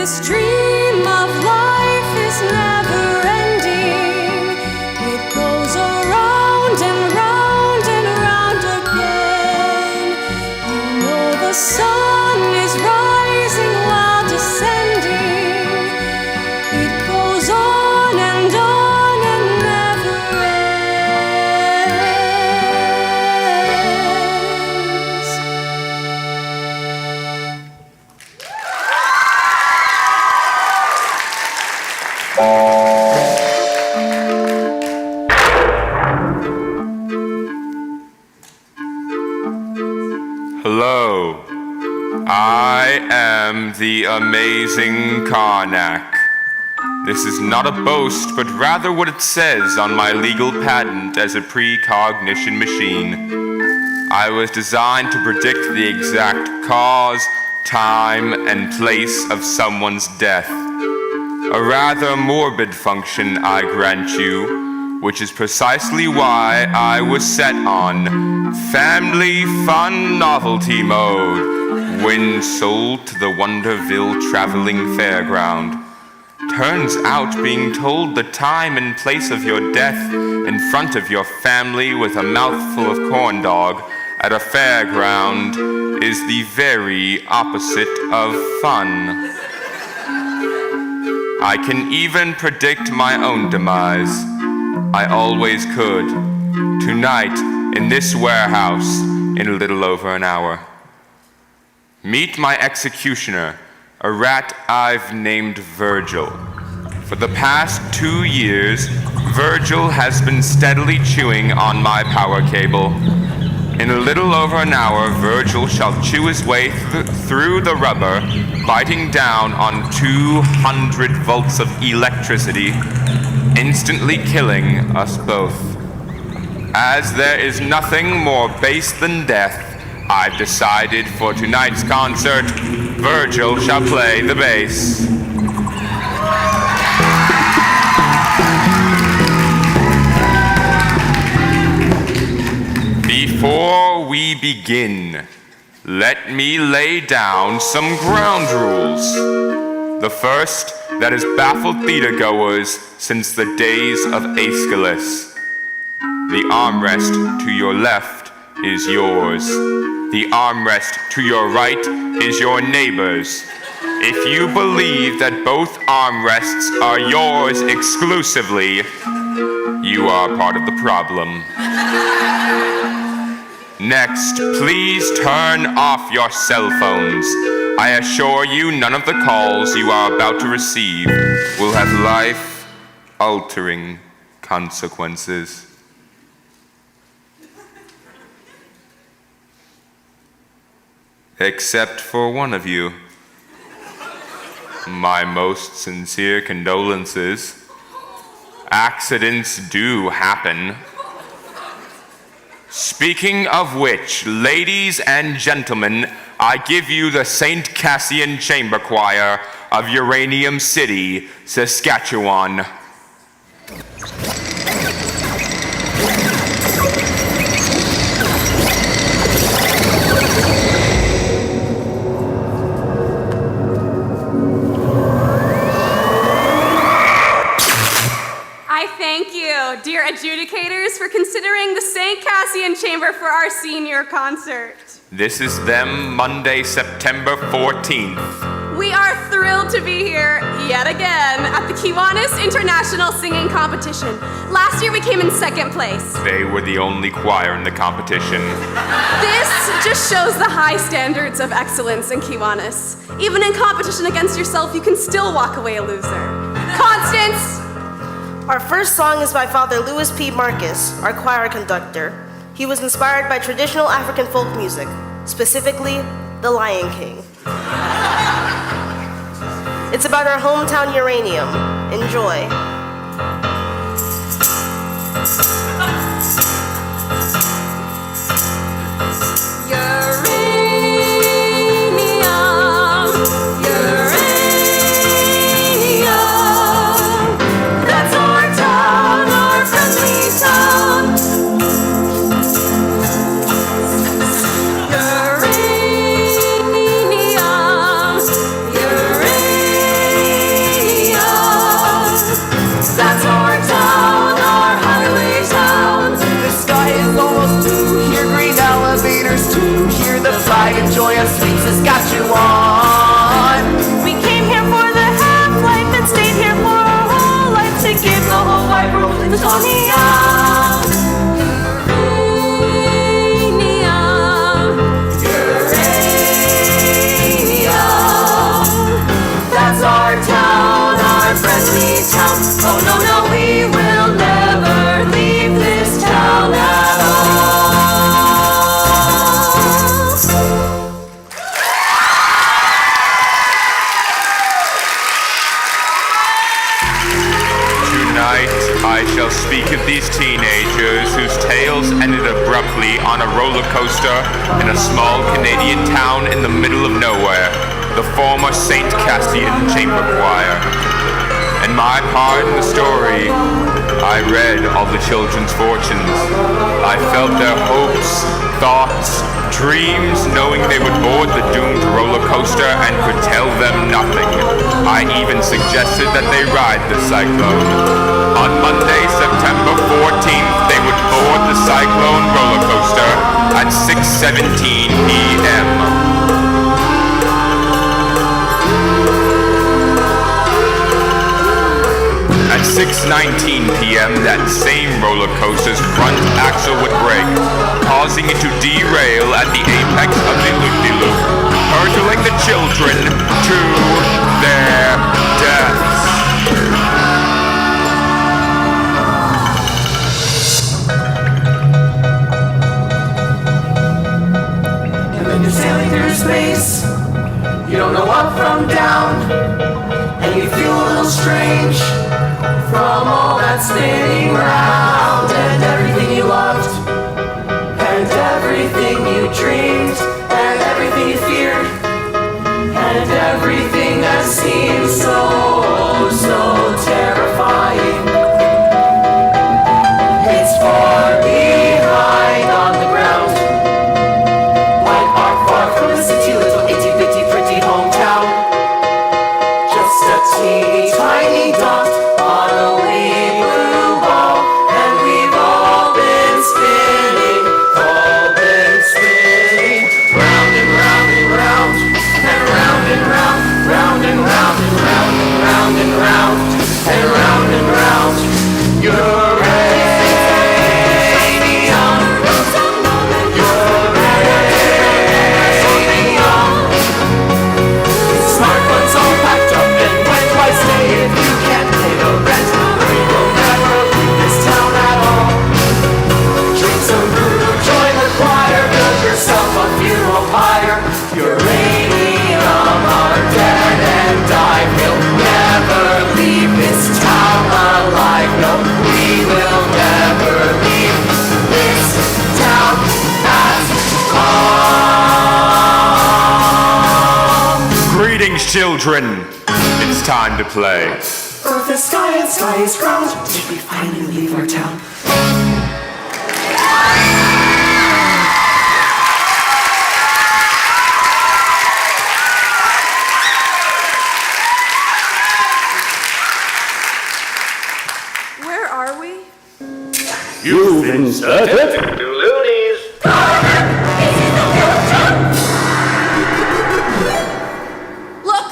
This dream of life is never ending. It goes around and round and round again. You know the sun is rising while descending. It goes on and never ends. Hello, I am the amazing Karnak. This is not a boast, but rather what it says on my legal patent as a precognition machine. I was designed to predict the exact cause, time, and place of someone's death. A rather morbid function, I grant you, which is precisely why I was set on Family Fun Novelty Mode when sold to the Wonderville Traveling Fairground. Turns out being told the time and place of your death in front of your family with a mouthful of corn dog at a fairground is the very opposite of fun. I can even predict my own demise. I always could. Tonight, in this warehouse, in a little over an hour. Meet my executioner, a rat I've named Virgil. For the past 2 years, Virgil has been steadily chewing on my power cable. In a little over an hour, Virgil shall chew his way through the rubber, biting down on 200 volts of electricity, instantly killing us both. As there is nothing more base than death, I've decided for tonight's concert, Virgil shall play the bass. Before we begin, let me lay down some ground rules. The first that has baffled theatergoers since the days of Aeschylus. The armrest to your left is yours. The armrest to your right is your neighbor's. If you believe that both armrests are yours exclusively, you are part of the problem. Next, please turn off your cell phones. I assure you none of the calls you are about to receive will have life-altering consequences. Except for one of you. My most sincere condolences. Accidents do happen. Speaking of which, ladies and gentlemen, I give you the St. Cassian Chamber Choir of Uranium City, Saskatchewan. Thank you, dear adjudicators, for considering the St. Cassian Chamber for our senior concert. This is them Monday, September 14th. We are thrilled to be here yet again at the Kiwanis International Singing Competition. Last year we came in second place. They were the only choir in the competition. This just shows the high standards of excellence in Kiwanis. Even in competition against yourself, you can still walk away a loser. Constance! Our first song is by Father Louis P. Marcus, our choir conductor. He was inspired by traditional African folk music, specifically The Lion King. It's about our hometown Uranium. Enjoy. Uranium, uranium. That's our town, our friendly town. Oh no, no, we will never leave this town at all. Tonight, I shall speak of these teenagers whose tales ended abruptly on a roller coaster in a small Canadian town in the middle of nowhere, the former St. Cassian Chamber Choir. In my part in the story, I read all the children's fortunes. I felt their hopes, thoughts, dreams, knowing they would board the doomed roller coaster and could tell them nothing. I even suggested that they ride the Cyclone. On Monday, September 14th, they would board the Cyclone roller coaster at 6:17 p.m. At 6:19 p.m., that same roller coaster's front axle would break, causing it to derail at the apex of the loop-de-loop, hurtling the children to their deaths. And then you're sailing through space. You don't know up from down, and you feel a little strange from all that spinning round, and everything you loved, and everything you dreamed, and everything you feared, and everything that seemed so, so terrifying. It's far behind on the ground, quite far from the city, little itty-bitty pretty hometown. Just a teeny tiny dot on a wee blue ball, and we've all been spinning, round and round and round, and round and round, round and round and round and round and round, and round and round. Smart ones all packed up and went twice a day. If you can't pay the rent, we will never leave this town at all. Drink some brew, join the choir, build yourself a funeral pyre. Uranium are dead and died. We'll never leave this town alive. No, we will never leave this town at all. Greetings, children. It's time to play. Earth is sky and sky is ground. Did we finally leave our town? Where are we? You've inserted loonies. Look!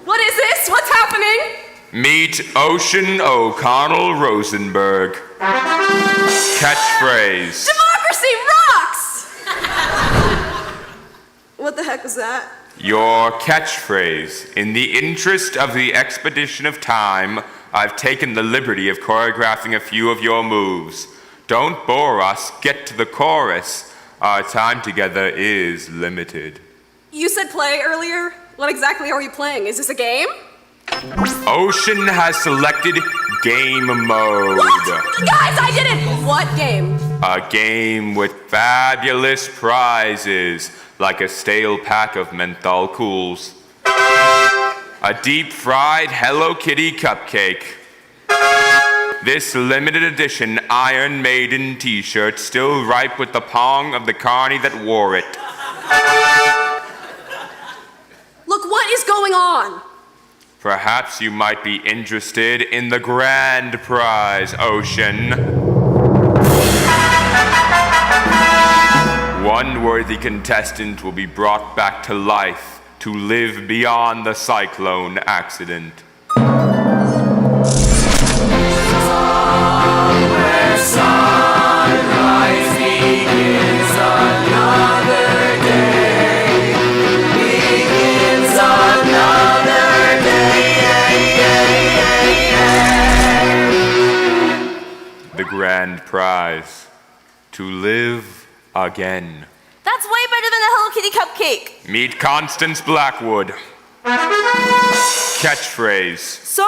What is this? What's happening? Meet Ocean O'Connell Rosenberg. Catchphrase. Democracy rocks! What the heck was that? Your catchphrase. In the interest of the expedition of time, I've taken the liberty of choreographing a few of your moves. Don't bore us, get to the chorus. Our time together is limited. You said play earlier? What exactly are we playing? Is this a game? Ocean has selected game mode. What? Guys, I did it! What game? A game with fabulous prizes, like a stale pack of menthol cools. A deep-fried Hello Kitty cupcake. This limited edition Iron Maiden t-shirt still ripe with the pong of the carny that wore it. Look, what is going on? Perhaps you might be interested in the grand prize, Ocean. One worthy contestant will be brought back to life to live beyond the Cyclone accident. Somewhere and prize. To live again. That's way better than a Hello Kitty cupcake. Meet Constance Blackwood. Catchphrase. Sorry.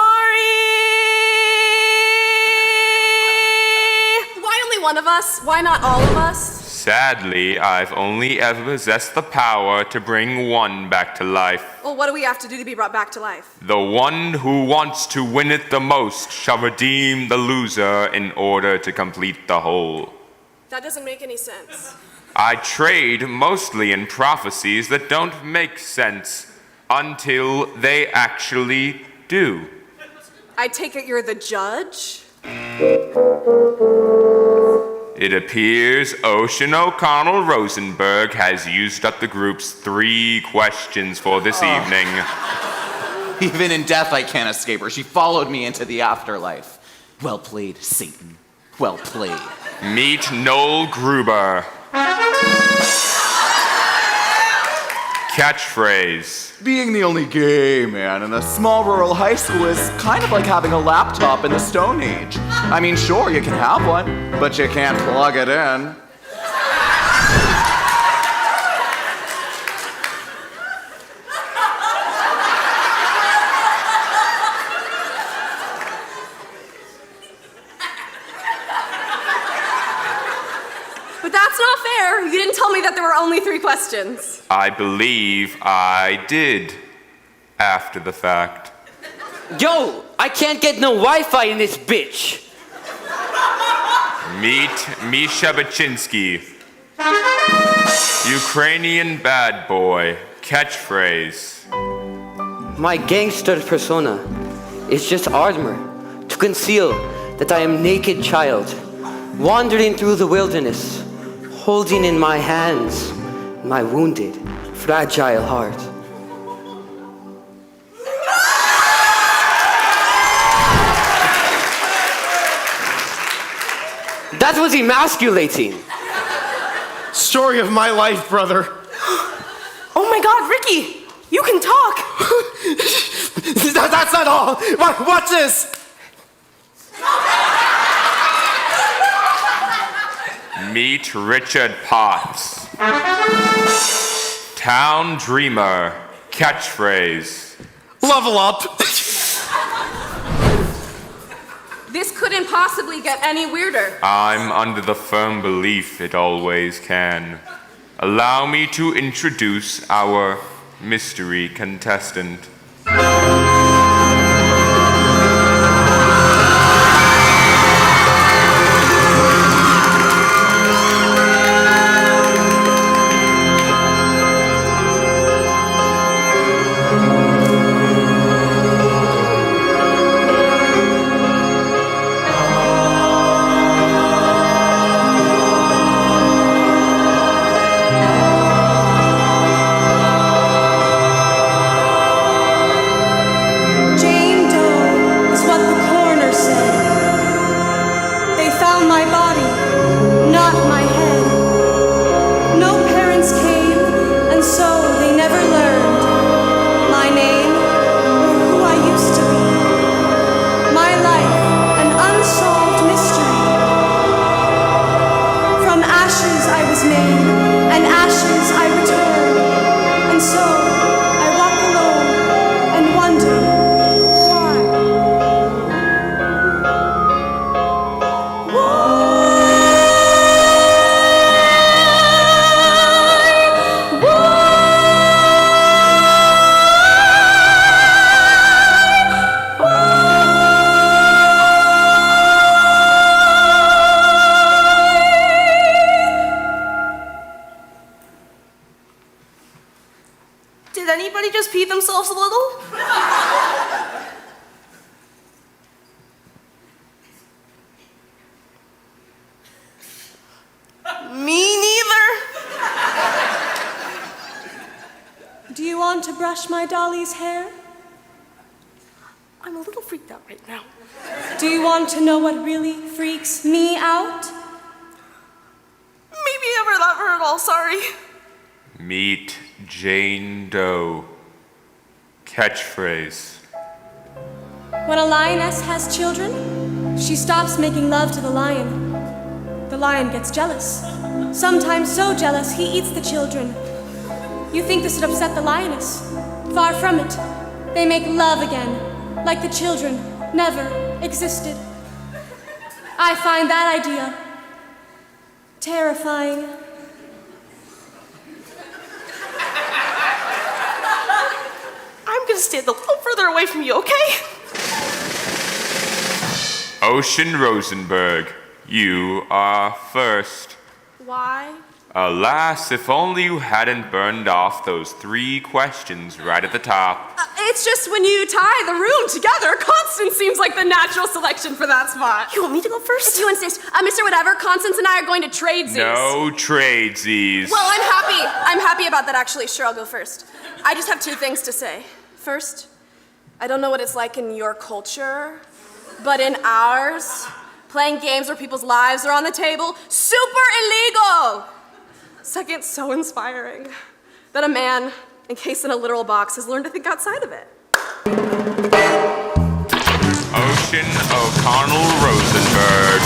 Why only one of us? Why not all of us? Sadly, I've only ever possessed the power to bring one back to life. Well, what do we have to do to be brought back to life? The one who wants to win it the most shall redeem the loser in order to complete the whole. That doesn't make any sense. I trade mostly in prophecies that don't make sense until they actually do. I take it you're the judge? It appears Ocean O'Connell Rosenberg has used up the group's 3 questions for this evening. Even in death, I can't escape her. She followed me into the afterlife. Well played, Satan. Well played. Meet Noel Gruber. Catchphrase. Being the only gay man in a small rural high school is kind of like having a laptop in the Stone Age. I mean, sure, you can have one, but you can't plug it in. But that's not fair. You didn't tell me that there were only 3 questions. I believe I did, after the fact. Yo, I can't get no Wi-Fi in this bitch. Meet Misha Baczynski. Ukrainian bad boy. Catchphrase. My gangster persona is just armor to conceal that I am naked child, wandering through the wilderness, holding in my hands my wounded, fragile heart. That was emasculating. Story of my life, brother. Oh my God, Ricky, you can talk. That's not all. Watch this. Meet Richard Potts. Town Dreamer. Catchphrase. Level up. This couldn't possibly get any weirder. I'm under the firm belief it always can. Allow me to introduce our mystery contestant. Jane Doe is what the coroner said. They found my body, not my head. No parents came, and so they never learned my name or who I used to be. My life, an unsolved mystery. From ashes I was made, and ashes I return. And so I walk alone and wonder why. Did anybody just pee themselves a little? Me neither. Do you want to brush my dolly's hair? I'm a little freaked out right now. Do you want to know what really freaks me out? Maybe never that at all, sorry. Meet Jane Doe. Catchphrase. When a lioness has children, she stops making love to the lion. The lion gets jealous. Sometimes so jealous, he eats the children. You think this would upset the lioness? Far from it. They make love again, like the children never existed. I find that idea terrifying. I'm gonna stand a little further away from you, okay? Ocean Rosenberg, you are first. Why? Alas, if only you hadn't burned off those 3 questions right at the top. It's just when you tie the room together, Constance seems like the natural selection for that spot. You want me to go first? If you insist. Mr. Whatever, Constance and I are going to tradesies. No tradesies. Well, I'm happy. I'm happy about that, actually. Sure, I'll go first. I just have 2 things to say. First, I don't know what it's like in your culture, but in ours, playing games where people's lives are on the table, super illegal! Second, so inspiring that a man, encased in a literal box, has learned to think outside of it. Ocean O'Connell Rosenberg.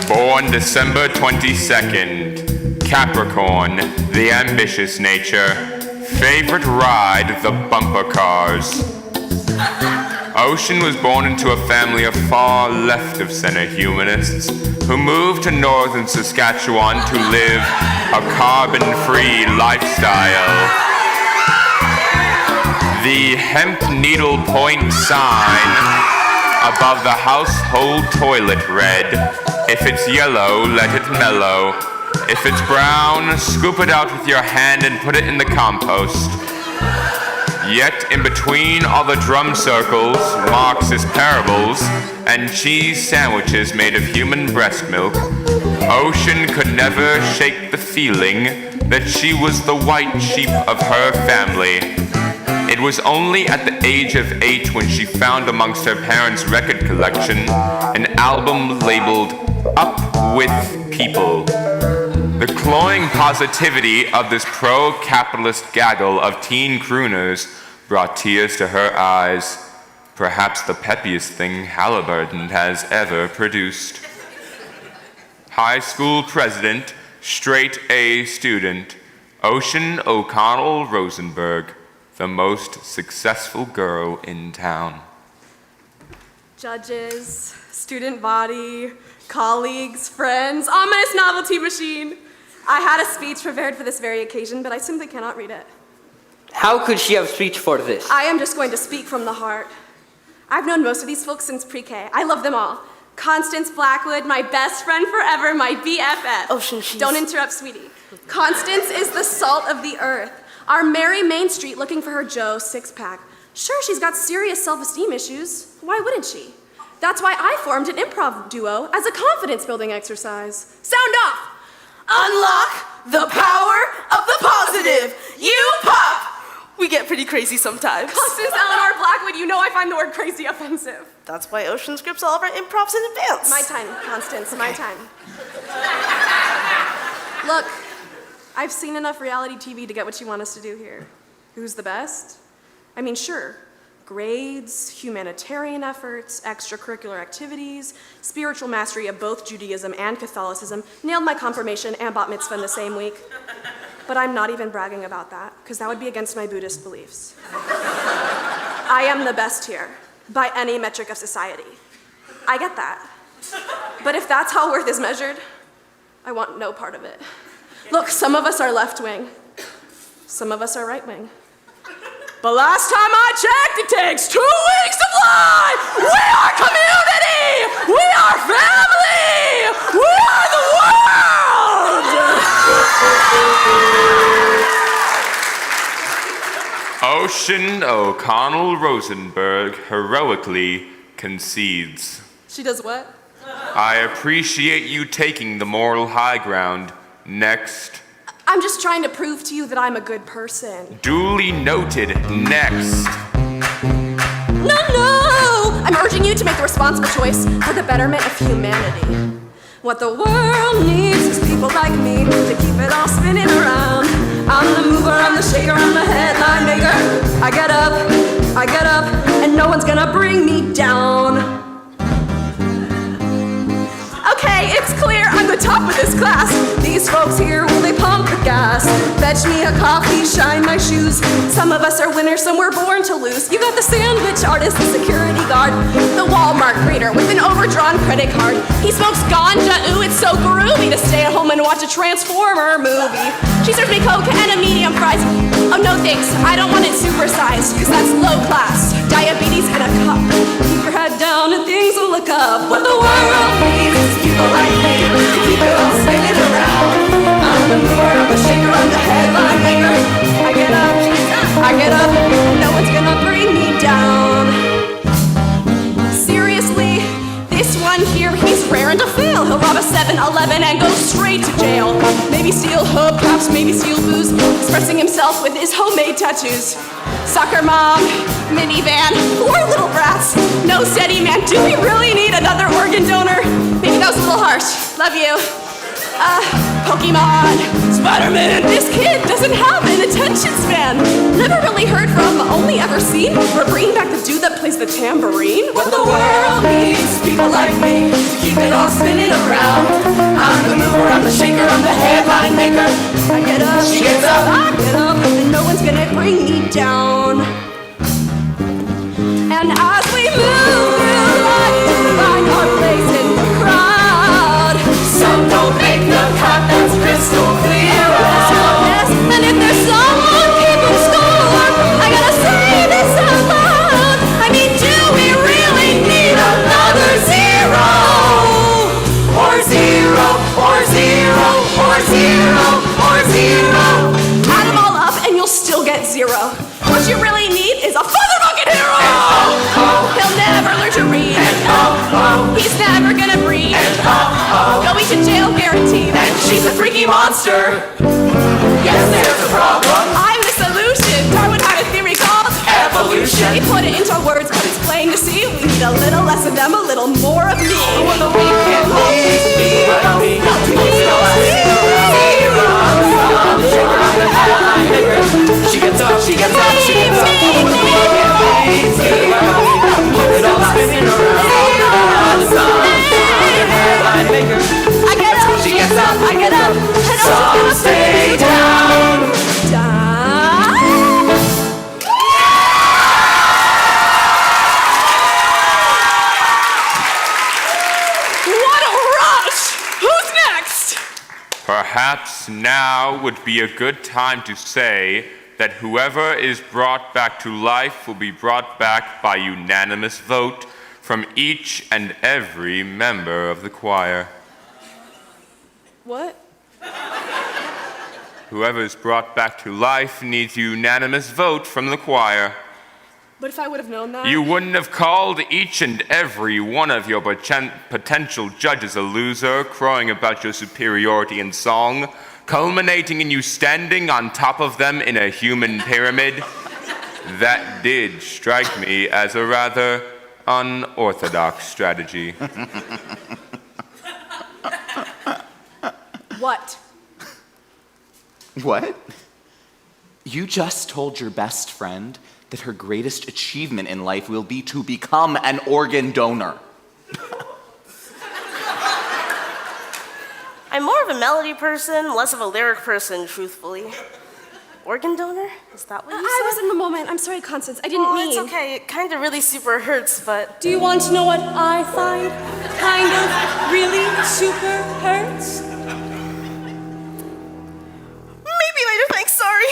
Born December 22nd, Capricorn, the ambitious nature. Favorite ride, the bumper cars. Ocean was born into a family of far left-of-center humanists who moved to northern Saskatchewan to live a carbon-free lifestyle. The hemp needle point sign above the household toilet read, "If it's yellow, let it mellow. If it's brown, scoop it out with your hand and put it in the compost." Yet in between all the drum circles, Marxist parables, and cheese sandwiches made of human breast milk, Ocean could never shake the feeling that she was the white sheep of her family. It was only at the age of 8 when she found amongst her parents' record collection an album labeled Up With People. The cloying positivity of this pro-capitalist gaggle of teen crooners brought tears to her eyes, perhaps the peppiest thing Halliburton has ever produced. High school president, straight A student, Ocean O'Connell Rosenberg, the most successful girl in town. Judges, student body, colleagues, friends, ominous novelty machine. I had a speech prepared for this very occasion, but I simply cannot read it. How could she have speech for this? I am just going to speak from the heart. I've known most of these folks since pre-K. I love them all. Constance Blackwood, my best friend forever, my BFF. Ocean, she's... Don't interrupt, sweetie. Constance is the salt of the earth. Our Mary Main Street looking for her Joe six-pack. Sure, she's got serious self-esteem issues. Why wouldn't she? That's why I formed an improv duo as a confidence-building exercise. Sound off! Unlock the power of the positive. You pop! We get pretty crazy sometimes. Constance Eleanor Blackwood, you know I find the word crazy offensive. That's why Ocean scripts all of our improvs in advance. My time, Constance, my time. Look, I've seen enough reality TV to get what you want us to do here. Who's the best? I mean, sure, grades, humanitarian efforts, extracurricular activities, spiritual mastery of both Judaism and Catholicism, nailed my confirmation and bat mitzvah in the same week. But I'm not even bragging about that, because that would be against my Buddhist beliefs. I am the best here, by any metric of society. I get that. But if that's how worth is measured, I want no part of it. Look, some of us are left-wing, some of us are right-wing. But last time I checked, it takes 2 weeks to fly! We are community! We are family! We are the world! Ocean O'Connell Rosenberg heroically concedes. She does what? I appreciate you taking the moral high ground. Next. I'm just trying to prove to you that I'm a good person. Duly noted. Next. No! I'm urging you to make the responsible choice for the betterment of humanity. What the world needs is people like me to keep it all spinning around. I'm the mover, I'm the shaker, I'm the headline maker. I get up, and no one's gonna bring me down. fetch me a coffee, shine my shoes. Some of us are winners, some were born to lose. You got the sandwich artist, the security guard, the Walmart greeter with an overdrawn credit card. He smokes ganja, ooh, it's so groovy to stay at home and watch a Transformer movie. She serves me Coke and a medium fries. Oh no thanks, I don't want it supersized, cause that's low class. Diabetes and a cup. Keep your head down and things will look up. What the world needs is people like me to keep it all spinning around. I'm the mover, I'm the shaker, I'm the headline maker. I get up, no one's gonna bring me down. Seriously, this one here, he's raring to fail. He'll rob a 7-Eleven and go straight to jail. Maybe steal hubcaps, maybe steal booze, expressing himself with his homemade tattoos. Soccer mom, minivan, poor little brats. No steady man, do we really need another organ donor? Maybe that was a little harsh, love you. Pokemon, Spider-Man. This kid doesn't have an attention span. Never really heard from, only ever seen. We're bringing back the dude that plays the tambourine. What the world needs is people like me to keep it all spinning around. I'm the mover, I'm the shaker, I'm the headline maker. I get up, she gets up, I get up, and no one's gonna bring me down. And as we move through life, we find our place in the crowd. Some don't make the cut, that's crystal clear. And if there's someone keeping score, I gotta say this out loud. I mean, do we really need another zero? Or zero, or zero, or zero, or zero. Add them all up and you'll still get zero. What you really need is a motherfucking hero. He'll never learn to read. He's never gonna breathe. Going to jail guaranteed. And she's a freaky monster. Yes, there's a problem. I'm the solution. Darwin had a theory called evolution. He put it into words, but it's plain to see. We need a little less of them, a little more of me. What the we can always be like me. She gets up, she gets up, she gets up. It all spinning around. I get up, she gets up, I get up, and some stay down. What a rush! Who's next? Perhaps now would be a good time to say that whoever is brought back to life will be brought back by unanimous vote from each and every member of the choir. What? Whoever is brought back to life needs unanimous vote from the choir. But if I would have known that... You wouldn't have called each and every one of your potential judges a loser, crowing about your superiority in song, culminating in you standing on top of them in a human pyramid. That did strike me as a rather unorthodox strategy. What? What? You just told your best friend that her greatest achievement in life will be to become an organ donor. I'm more of a melody person, less of a lyric person, truthfully. Organ donor? Is that what you said? I was in the moment. I'm sorry, Constance. I didn't mean... It's okay. It kind of really super hurts, but... Do you want to know what I find kind of really super hurts? Maybe later, thanks, sorry.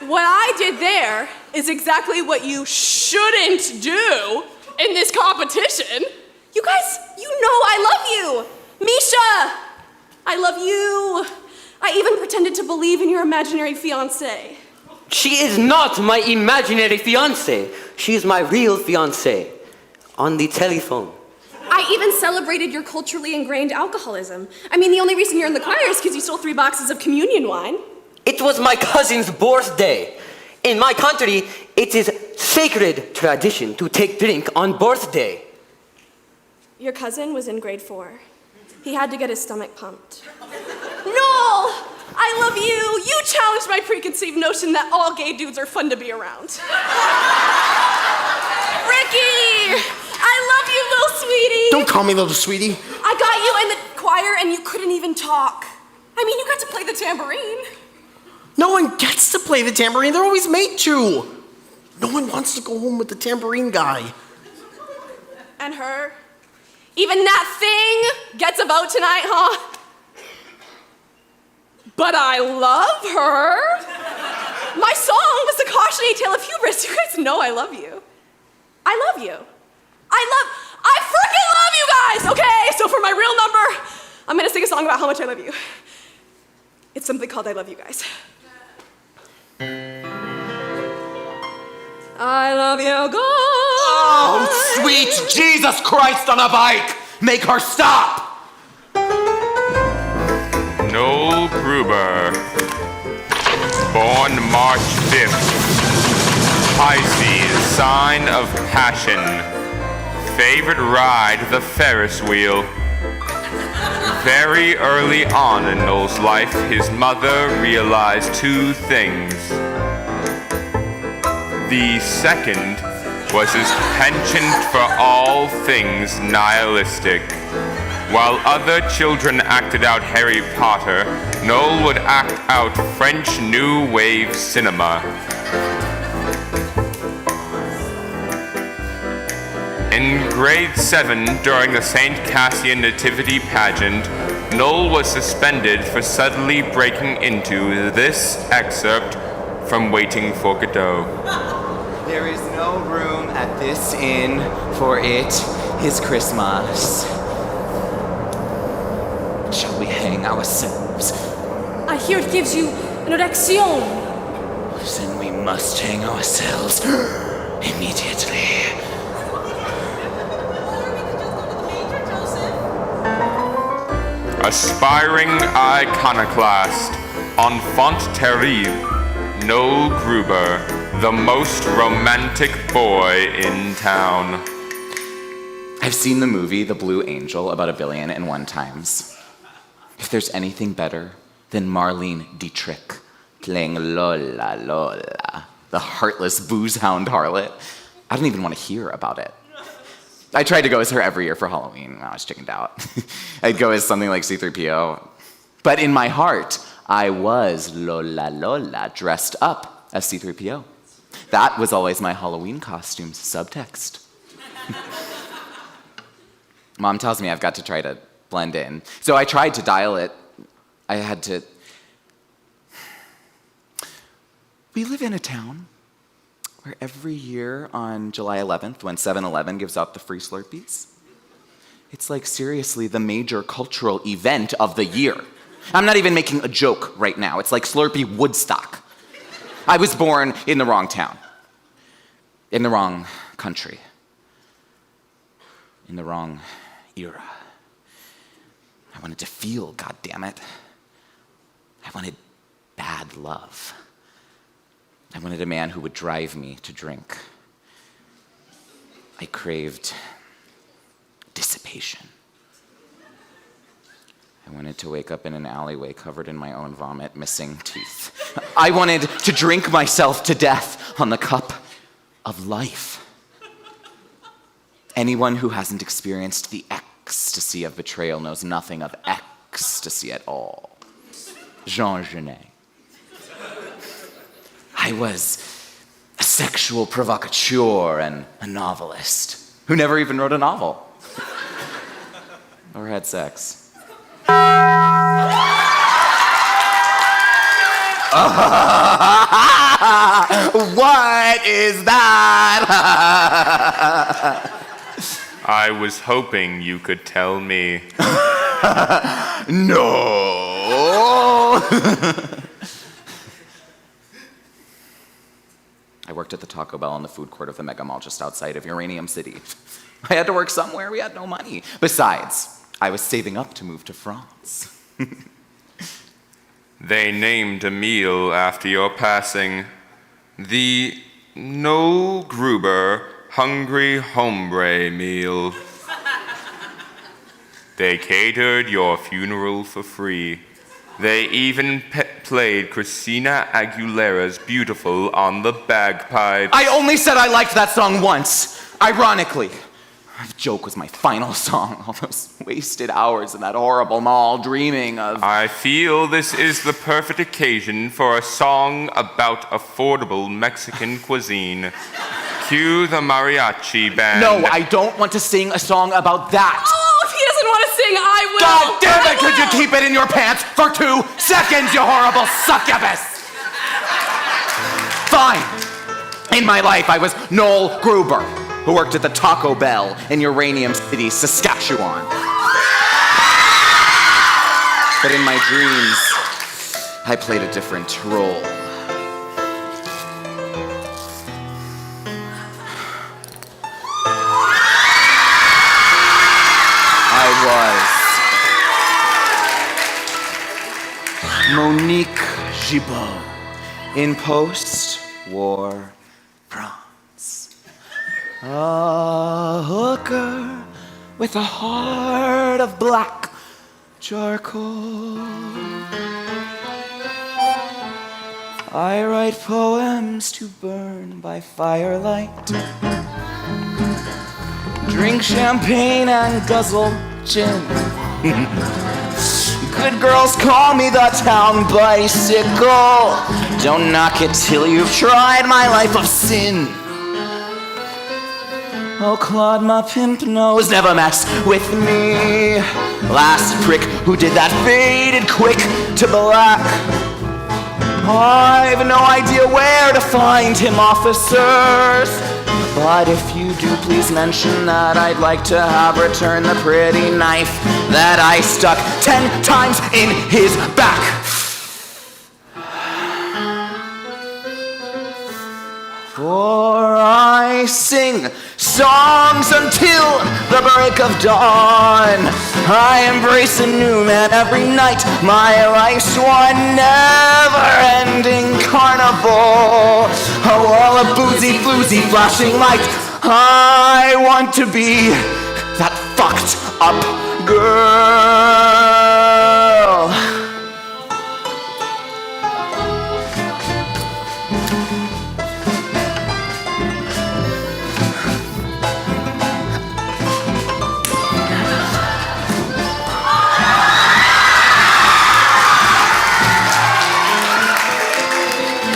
What I did there is exactly what you shouldn't do in this competition. You guys, you know I love you. Misha, I love you. I even pretended to believe in your imaginary fiancé. She is not my imaginary fiancé. She is my real fiancé. On the telephone. I even celebrated your culturally ingrained alcoholism. I mean, the only reason you're in the choir is because you stole 3 boxes of communion wine. It was my cousin's birthday. In my country, it is sacred tradition to take drink on birthday. Your cousin was in grade 4. He had to get his stomach pumped. No! I love you! You challenged my preconceived notion that all gay dudes are fun to be around. Ricky! I love you, little sweetie! Don't call me little sweetie. I got you in the choir and you couldn't even talk. I mean, you got to play the tambourine. No one gets to play the tambourine. They're always made to. No one wants to go home with the tambourine guy. And her. Even that thing gets a vote tonight, huh? But I love her. My song was a cautionary tale of hubris. You guys know I love you. I love you. I freaking love you guys, okay? So for my real number, I'm gonna sing a song about how much I love you. It's simply called I Love You Guys. I love you guys. Oh, sweet Jesus Christ on a bike! Make her stop! Noel Gruber, born March 5th, Pisces, sign of passion, favorite ride, the Ferris wheel. Very early on in Noel's life, his mother realized two things. The second was his penchant for all things nihilistic. While other children acted out Harry Potter, Noel would act out French New Wave cinema. In grade 7, during the St. Cassian Nativity pageant, Noel was suspended for suddenly breaking into this excerpt from Waiting for Godot. There is no room at this inn, for it is Christmas. Shall we hang ourselves? I hear it gives you an erection. Then we must hang ourselves immediately. Aspiring iconoclast, enfant terrible, Noel Gruber, the most romantic boy in town. I've seen the movie The Blue Angel about 1,000,000,001 times. If there's anything better than Marlene Dietrich playing Lola Lola, the heartless booze hound harlot, I don't even want to hear about it. I tried to go as her every year for Halloween. I was chickened out. I'd go as something like C-3PO. But in my heart, I was Lola Lola dressed up as C-3PO. That was always my Halloween costume's subtext. Mom tells me I've got to try to blend in. So I tried to dial it. I had to... We live in a town where every year on July 11th, when 7-Eleven gives out the free Slurpees, it's like seriously the major cultural event of the year. I'm not even making a joke right now. It's like Slurpee Woodstock. I was born in the wrong town, in the wrong country, in the wrong era. I wanted to feel, goddammit. I wanted bad love. I wanted a man who would drive me to drink. I craved dissipation. I wanted to wake up in an alleyway covered in my own vomit, missing teeth. I wanted to drink myself to death on the cup of life. Anyone who hasn't experienced the ecstasy of betrayal knows nothing of ecstasy at all. Jean Genet. I was a sexual provocateur and a novelist who never even wrote a novel or had sex. What is that? I was hoping you could tell me. No. I worked at the Taco Bell in the food court of the Mega Mall just outside of Uranium City. I had to work somewhere. We had no money. Besides, I was saving up to move to France. They named a meal after your passing. The Noel Gruber Hungry Hombre meal. They catered your funeral for free. They even played Christina Aguilera's Beautiful on the bagpipes. I only said I liked that song once, ironically. The joke was my final song, all those wasted hours in that horrible mall dreaming of... I feel this is the perfect occasion for a song about affordable Mexican cuisine. Cue the mariachi band. No, I don't want to sing a song about that. Oh, if he doesn't want to sing, I will. God damn it, could you keep it in your pants for 2 seconds, you horrible succubus? Fine. In my life, I was Noel Gruber, who worked at the Taco Bell in Uranium City, Saskatchewan. But in my dreams, I played a different role. I was Monique Gibault in post-war France. A hooker with a heart of black charcoal. I write poems to burn by firelight. Drink champagne and guzzle gin. Good girls call me the town bicycle. Don't knock it till you've tried my life of sin. Oh, Claude, my pimp nose, never mess with me. Last prick who did that faded quick to black. I've no idea where to find him, officers. But if you do, please mention that I'd like to have returned the pretty knife that I stuck 10 times in his back. For I sing songs until the break of dawn. I embrace a new man every night. My life's one never-ending carnival. A wall of boozy, floozy, flashing lights. I want to be that fucked up girl.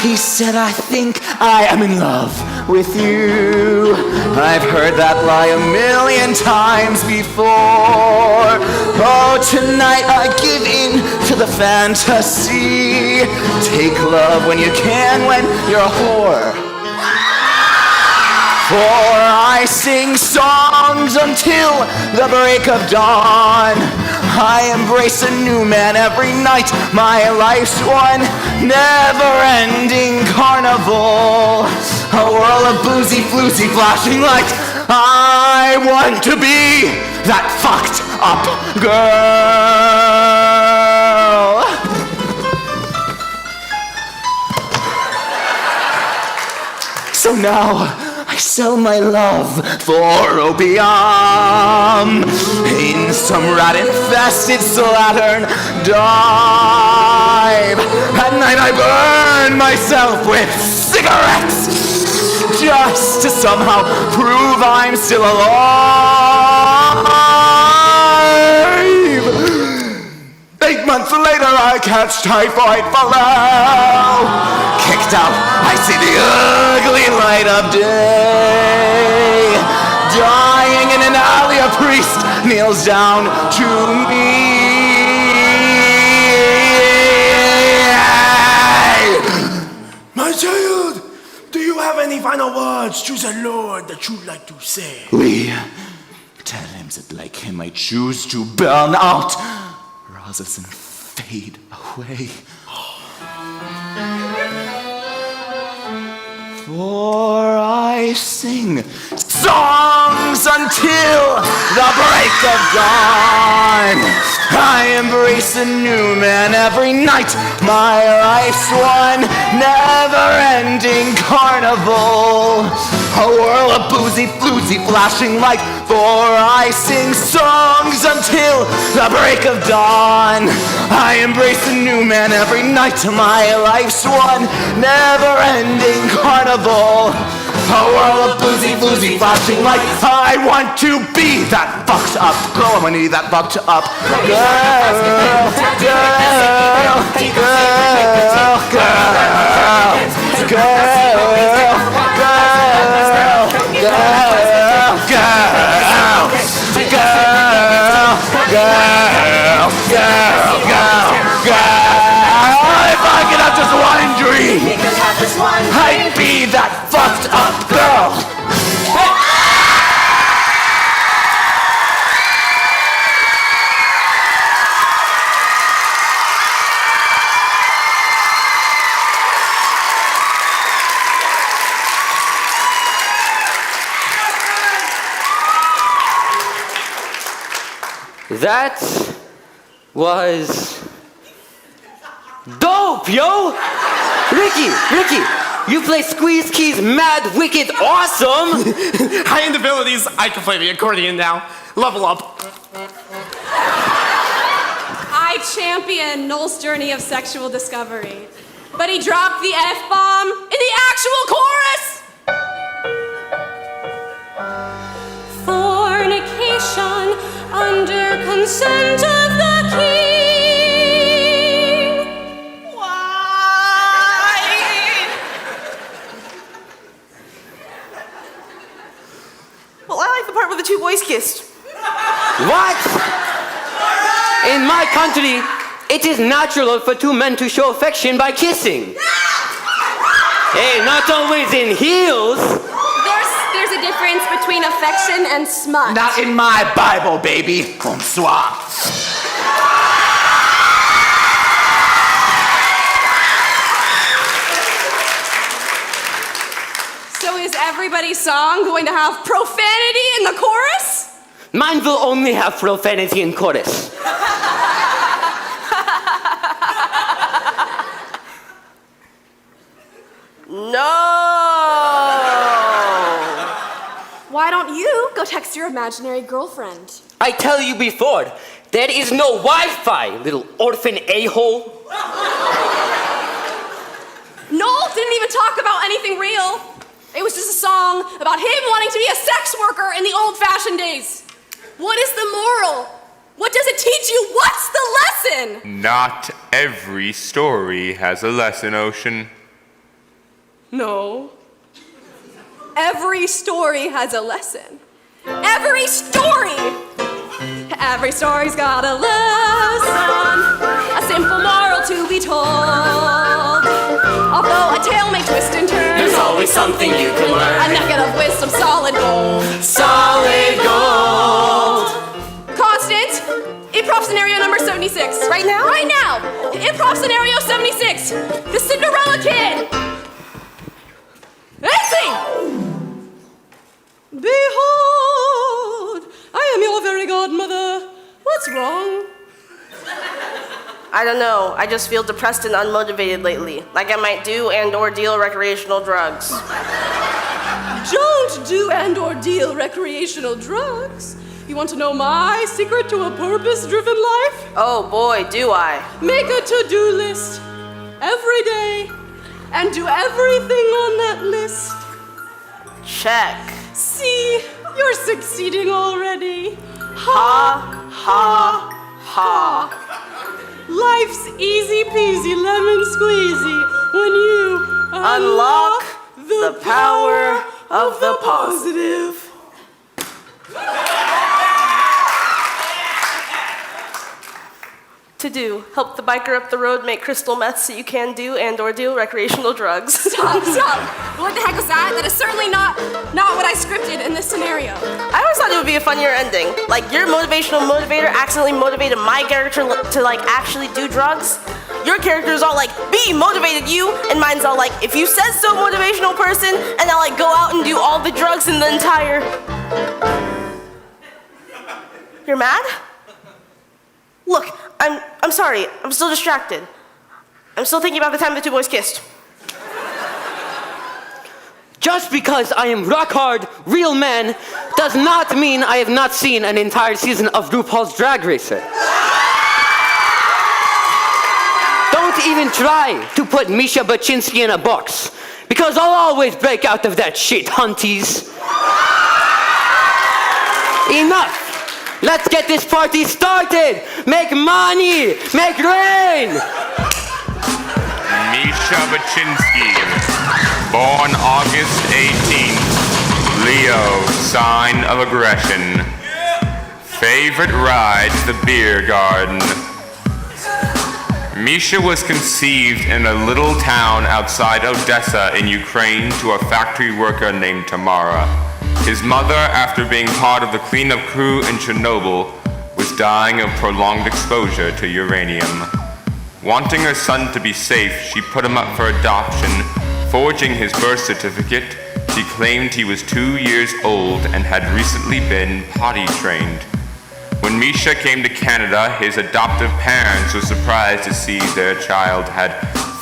He said, I think I am in love with you. I've heard that lie a million times before. Oh, tonight I give in to the fantasy. Take love when you can, when you're a whore. For I sing songs until the break of dawn. I embrace a new man every night. My life's one never-ending carnival. A whirl of boozy, floozy, flashing lights. I want to be that fucked up girl. So now I sell my love for opium in some rat-infested slattern dive. At night I burn myself with cigarettes just to somehow prove I'm still alive. 8 months later I catch typhoid below. Kicked out, I see the ugly light of day. Dying in an alley, a priest kneels down to me. My child, do you have any final words to the Lord that you'd like to say? We tell him that like him I choose to burn out rather than fade away. For I sing songs until the break of dawn. I embrace a new man every night. My life's one never-ending carnival. A whirl of boozy, floozy, flashing light. For I sing songs until the break of dawn. I embrace a new man every night. My life's one never-ending carnival. A whirl of boozy, floozy, flashing light. I want to be that fucked up girl. I want to be that fucked up girl. If I could have just one dream, I'd be that fucked up girl. That was dope, yo! Ricky, you play Squeeze Keys mad wicked awesome! High-end abilities, I can play the accordion now. Level up. I champion Noel's journey of sexual discovery, but he dropped the F-bomb in the actual chorus! Fornication under consent of the king. Why? Well, I like the part where the two boys kissed. What? In my country, it is natural for two men to show affection by kissing. Hey, not always in heels. There's a difference between affection and smut. Not in my Bible, baby. Bonsoir. So is everybody's song going to have profanity in the chorus? Mine will only have profanity in chorus. No! Why don't you go text your imaginary girlfriend? I tell you before, there is no Wi-Fi, little orphan a-hole. Noel didn't even talk about anything real. It was just a song about him wanting to be a sex worker in the old-fashioned days. What is the moral? What does it teach you? What's the lesson? Not every story has a lesson, Ocean. No. Every story has a lesson. Every story! Every story's got a lesson, a simple moral to be told. Although a tale may twist and turn, There's always something you can learn. a nugget of wisdom, solid gold. Solid gold. Constant, improv scenario number 76. Right now? Right now! Improv scenario 76. The Cinderella Kid. Let's see! Behold, I am your very godmother. What's wrong? I don't know. I just feel depressed and unmotivated lately. Like I might do and or deal recreational drugs. Don't do and or deal recreational drugs. You want to know my secret to a purpose-driven life? Oh boy, do I. Make a to-do list every day and do everything on that list. Check. See, you're succeeding already. Ha, ha, ha. Life's easy peasy lemon squeezy when you Unlock the power of the positive. To do, help the biker up the road make crystal meth so you can do and or deal recreational drugs. Stop. What the heck was that? That is certainly not what I scripted in this scenario. I always thought it would be a funnier ending. Like your motivational motivator accidentally motivated my character to like actually do drugs. Your character's all like, "Be motivated, you," and mine's all like, "If you said so, motivational person," and I'll like go out and do all the drugs in the entire. You're mad? Look, I'm sorry. I'm still distracted. I'm still thinking about the time the two boys kissed. Just because I am rock hard, real man, does not mean I have not seen an entire season of RuPaul's Drag Racer. Don't even try to put Misha Baczynski in a box, because I'll always break out of that shit, hunties. Enough! Let's get this party started! Make money! Make rain! Misha Baczynski, born August 18th, Leo, sign of aggression. Favorite rides, the beer garden. Misha was conceived in a little town outside Odessa in Ukraine to a factory worker named Tamara. His mother, after being part of the cleanup crew in Chernobyl, was dying of prolonged exposure to uranium. Wanting her son to be safe, she put him up for adoption. Forging his birth certificate, she claimed he was 2 years old and had recently been potty trained. When Misha came to Canada, his adoptive parents were surprised to see their child had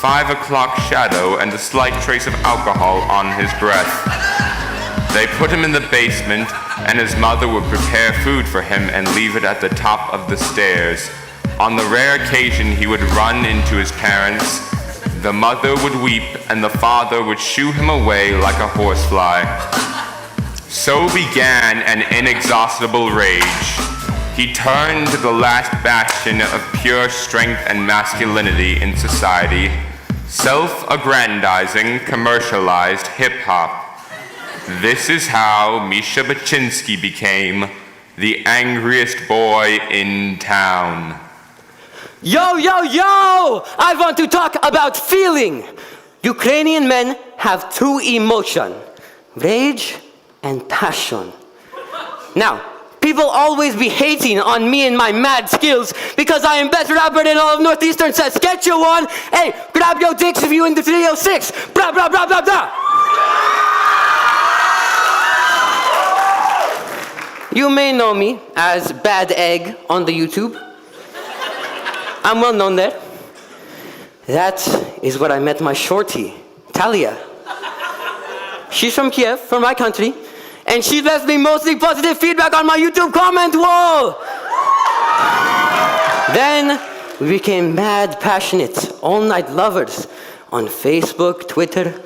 5 o'clock shadow and a slight trace of alcohol on his breath. They put him in the basement, and his mother would prepare food for him and leave it at the top of the stairs. On the rare occasion he would run into his parents, the mother would weep and the father would shoo him away like a horsefly. So began an inexhaustible rage. He turned to the last bastion of pure strength and masculinity in society, self-aggrandizing, commercialized hip-hop. This is how Misha Baczynski became the angriest boy in town. Yo, yo, yo! I want to talk about feeling. Ukrainian men have two emotions, rage and passion. Now, people always be hating on me and my mad skills because I am best rapper than all of Northeastern Saskatchewan. Hey, grab your dicks if you in the 306. Blah, blah, blah, blah, blah. You may know me as Bad Egg on the YouTube. I'm well known there. That is where I met my shorty, Talia. She's from Kiev, from my country, and she left me mostly positive feedback on my YouTube comment wall. Then we became mad, passionate, all-night lovers on Facebook, Twitter.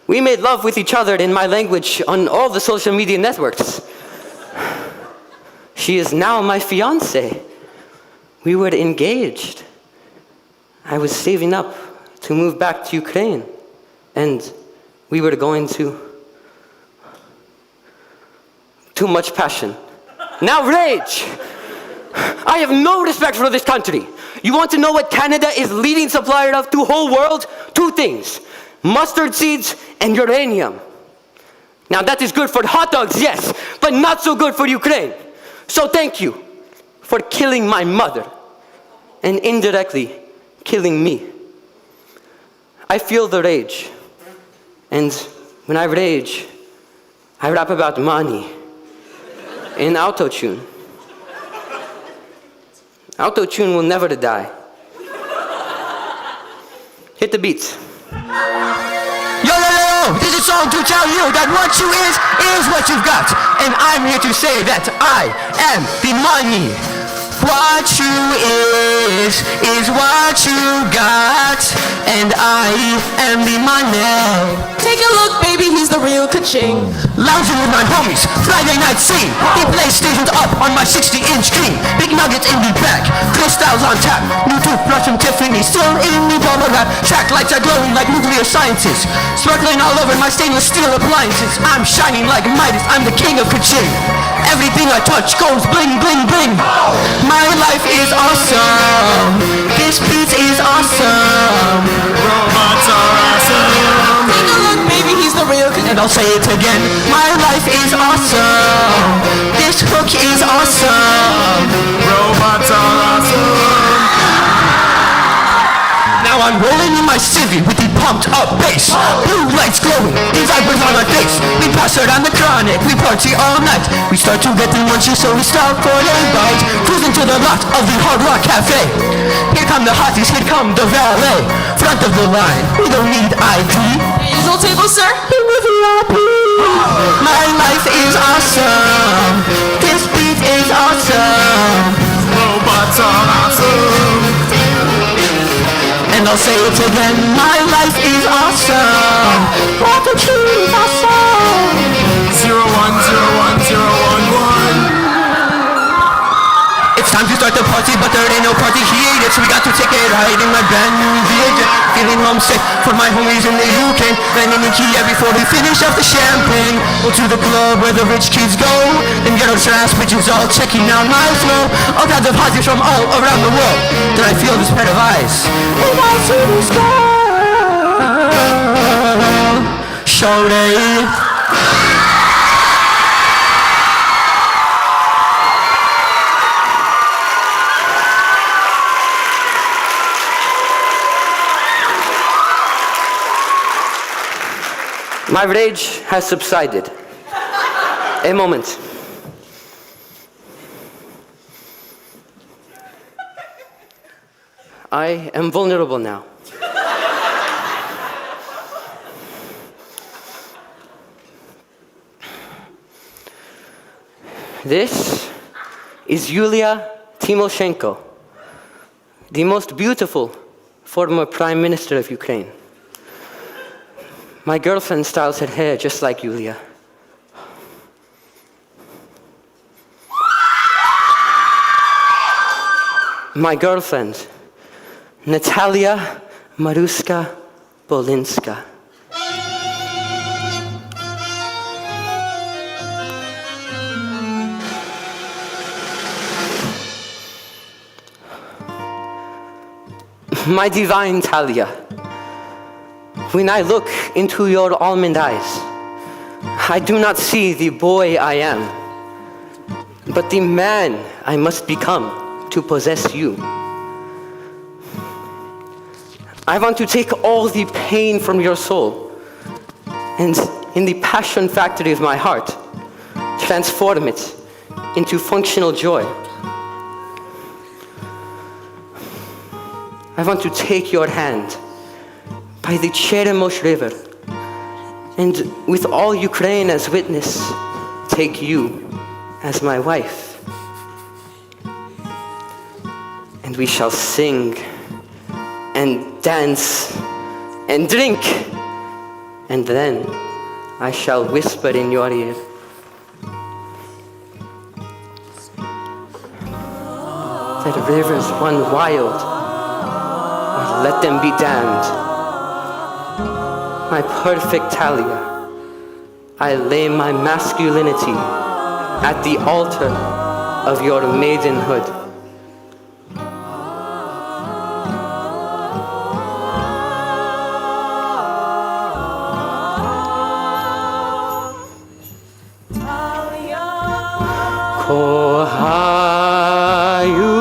We made love with each other in my language on all the social media networks. She is now my fiancé. We were engaged. I was saving up to move back to Ukraine, and we were going to. Too much passion. Now rage! I have no respect for this country. You want to know what Canada is leading supplier of to the whole world? Two things, mustard seeds and uranium. Now that is good for hot dogs, yes, but not so good for Ukraine. So thank you for killing my mother and indirectly killing me. I feel the rage. And when I rage, I rap about money in auto-tune. Auto-tune will never die. Hit the beats. Yo, yo, yo, this is a song to tell you that what you is what you've got. And I'm here to say that I am the money. What you is what you got. And I am the money. Take a look, baby, he's the real ka-ching. Lounging with my homies, Friday night scene. He plays stations up on my 60-inch screen. Big nuggets in the back, crystals on tap. New toothbrush from Tiffany, still in the bubble wrap. Track lights are glowing like nuclear scientists. Sparkling all over my stainless steel appliances. I'm shining like Midas, I'm the king of ka-ching. Everything I touch goes bling, bling, bling. My life is awesome. This beat is awesome. Robots are awesome. Take a look, baby, he's the real ka-ching. And I'll say it again. My life is awesome. This hook is awesome. Robots are awesome. Now I'm rolling in my civvy with the pumped up bass. Blue lights glowing, these vipers on my face. We pass around the chronic, we party all night. We start to get the munchies, so we stop for a bite. Cruising to the lot of the Hard Rock Cafe. Here come the hotties, here come the valet. Front of the line, we don't need ID. Usual table, sir? My life is awesome. This beat is awesome. Robots are awesome. And I'll say it again. My life is awesome. party, but there ain't no party here yet, so we got to take it riding my brand new Viager. Feeling homesick for my homies in the UK. Landing in Kiev before we finish off the champagne. Go to the club where the rich kids go. Them ghetto trash bitches all checking out my flow. All kinds of hotties from all around the world. Then I feel this pair of eyes, and I see this girl. Shorty. My rage has subsided. A moment. I am vulnerable now. This is Yulia Tymoshenko, the most beautiful former Prime Minister of Ukraine. My girlfriend styles her hair just like Yulia. My girlfriend, Natalia Maruska Bolinska. My divine Talia, when I look into your almond eyes, I do not see the boy I am, but the man I must become to possess you. I want to take all the pain from your soul and in the passion factory of my heart, transform it into functional joy. I want to take your hand by the Cheremosh River, and with all Ukraine as witness, take you as my wife. And we shall sing and dance and drink, and then I shall whisper in your ear. That rivers run wild, or let them be damned. My perfect Talia, I lay my masculinity at the altar of your maidenhood. Kohayu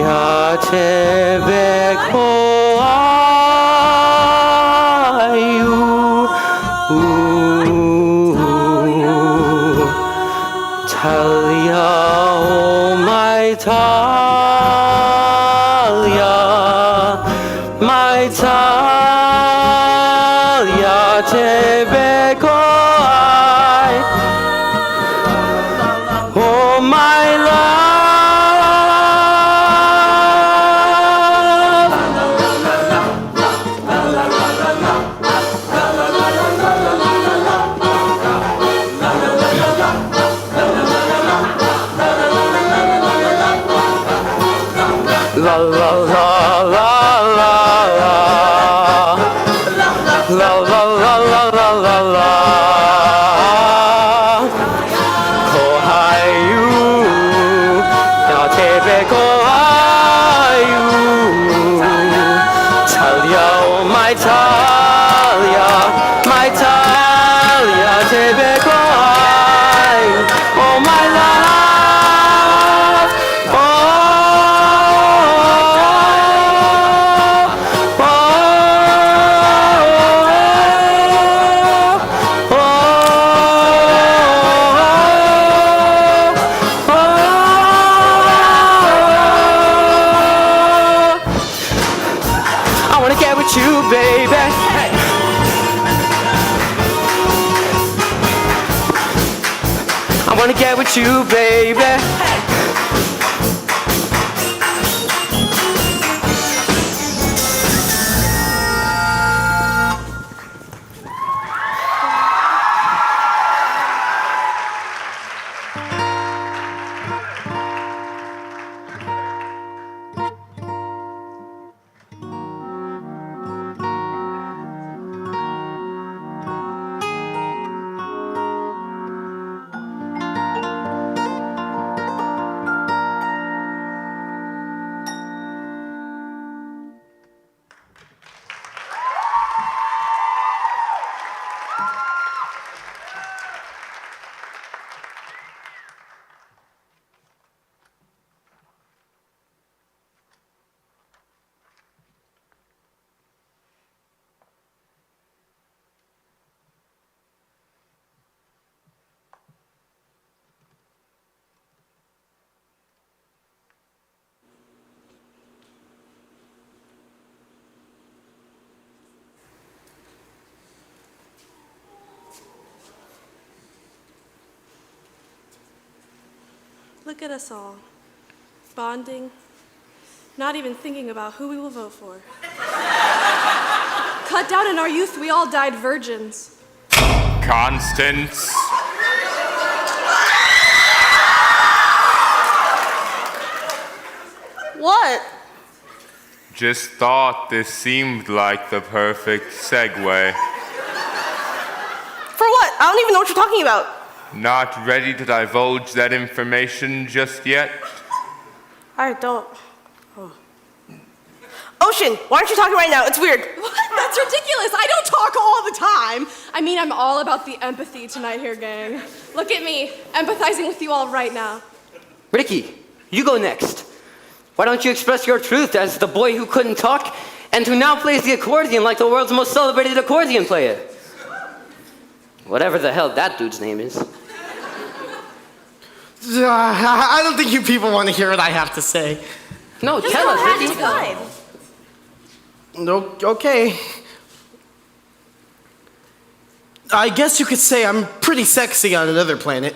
ya tebe kohayu Talia, oh my Talia, my Talia tebe kohayu, oh my love. La la la la la la la la la la la la Kohayu ya tebe kohayu Talia, oh my Talia, my Talia tebe kohayu, oh my love. I wanna get with you, baby. I wanna get with you, baby. Look at us all, bonding, not even thinking about who we will vote for. Cut down in our youth, we all died virgins. Constance. What? Just thought this seemed like the perfect segue. For what? I don't even know what you're talking about. Not ready to divulge that information just yet? I don't. Oh. Ocean, why aren't you talking right now? It's weird. What? That's ridiculous. I don't talk all the time. I mean, I'm all about the empathy tonight here, gang. Look at me, empathizing with you all right now. Ricky, you go next. Why don't you express your truth as the boy who couldn't talk and who now plays the accordion like the world's most celebrated accordion player? Whatever the hell that dude's name is. I don't think you people want to hear what I have to say. No, Just tell go us, ahead, Ricky. decide. No, okay. I guess you could say I'm pretty sexy on another planet.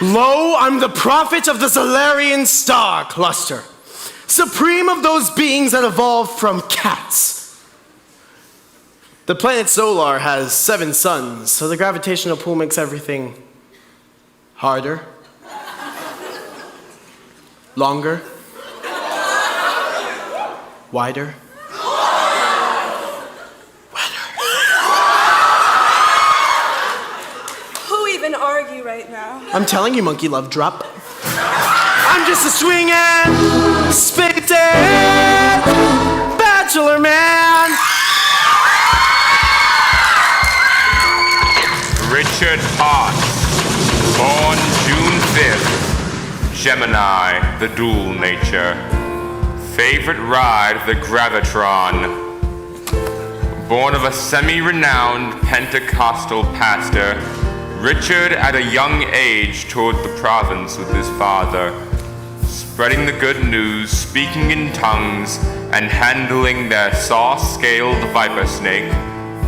Lo, I'm the prophet of the Solarian star cluster, supreme of those beings that evolved from cats. The planet Solar has 7 suns, so the gravitational pull makes everything harder, longer, wider, wetter. Who even argue right now? I'm telling you, monkey love drop. I'm just a swingin', spittin' bachelor man. Richard Potts, born June 5th, Gemini, the dual nature. Favorite ride, the Gravitron. Born of a semi-renowned Pentecostal pastor, Richard at a young age toured the province with his father, spreading the good news, speaking in tongues, and handling their saw-scaled viper snake,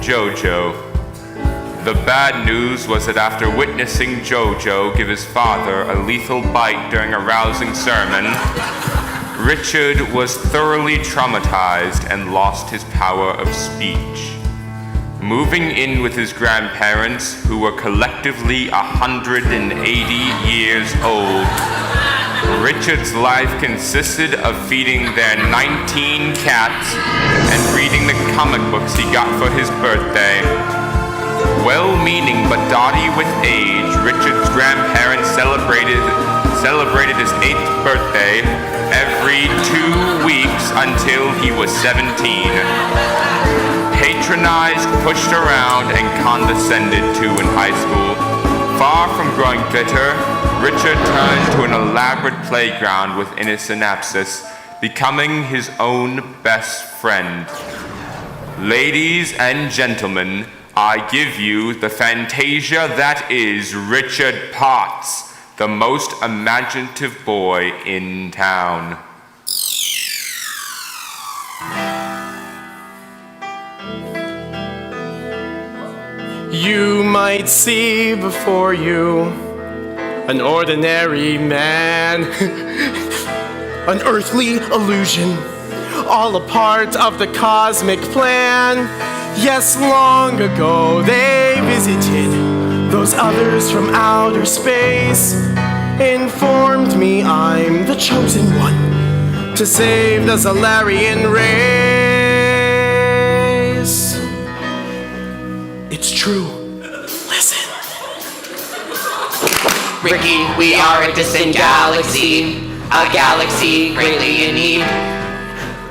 Jojo. The bad news was that after witnessing Jojo give his father a lethal bite during a rousing sermon, Richard was thoroughly traumatized and lost his power of speech. Moving in with his grandparents, who were collectively 180 years old, Richard's life consisted of feeding their 19 cats and reading the comic books he got for his birthday. Well-meaning but dotty with age, Richard's grandparents celebrated his 8th birthday every 2 weeks until he was 17. Patronized, pushed around, and condescended to in high school, far from growing bitter, Richard turned to an elaborate playground within his synapses, becoming his own best friend. Ladies and gentlemen, I give you the fantasia that is Richard Potts, the most imaginative boy in town. You might see before you an ordinary man, an earthly illusion, all a part of the cosmic plan. Yes, long ago they visited those others from outer space, informed me I'm the chosen one to save the Solarian race. It's true. Listen. Ricky, we are a distant galaxy, a galaxy greatly in need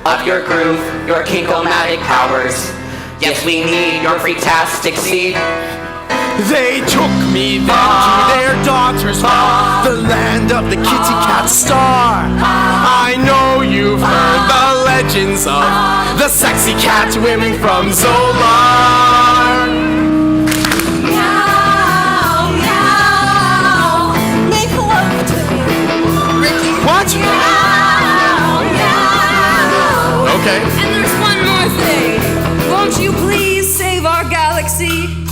of your groove, your kinkomatic powers. Yes, we need your freaktastic seed. They took me then to their daughter's home, the land of the kitty cat star. I know you've heard the legends of the sexy cat women from Zolar. Meow, meow. Make love to me. Ricky. What? Meow, meow. Okay. And there's one more thing. Won't you please save our galaxy?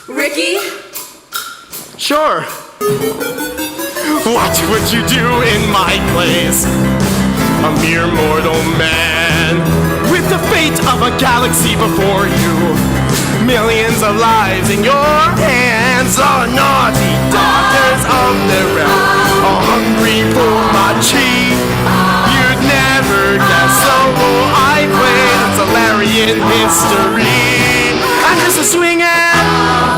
Ricky? Sure. What would you do in my place? A mere mortal man with the fate of a galaxy before you. Millions of lives in your hands. Oh, naughty doctors of the realm, all hungry for my chi. You'd never guess the role I played in Solarian history. I'm just a swinging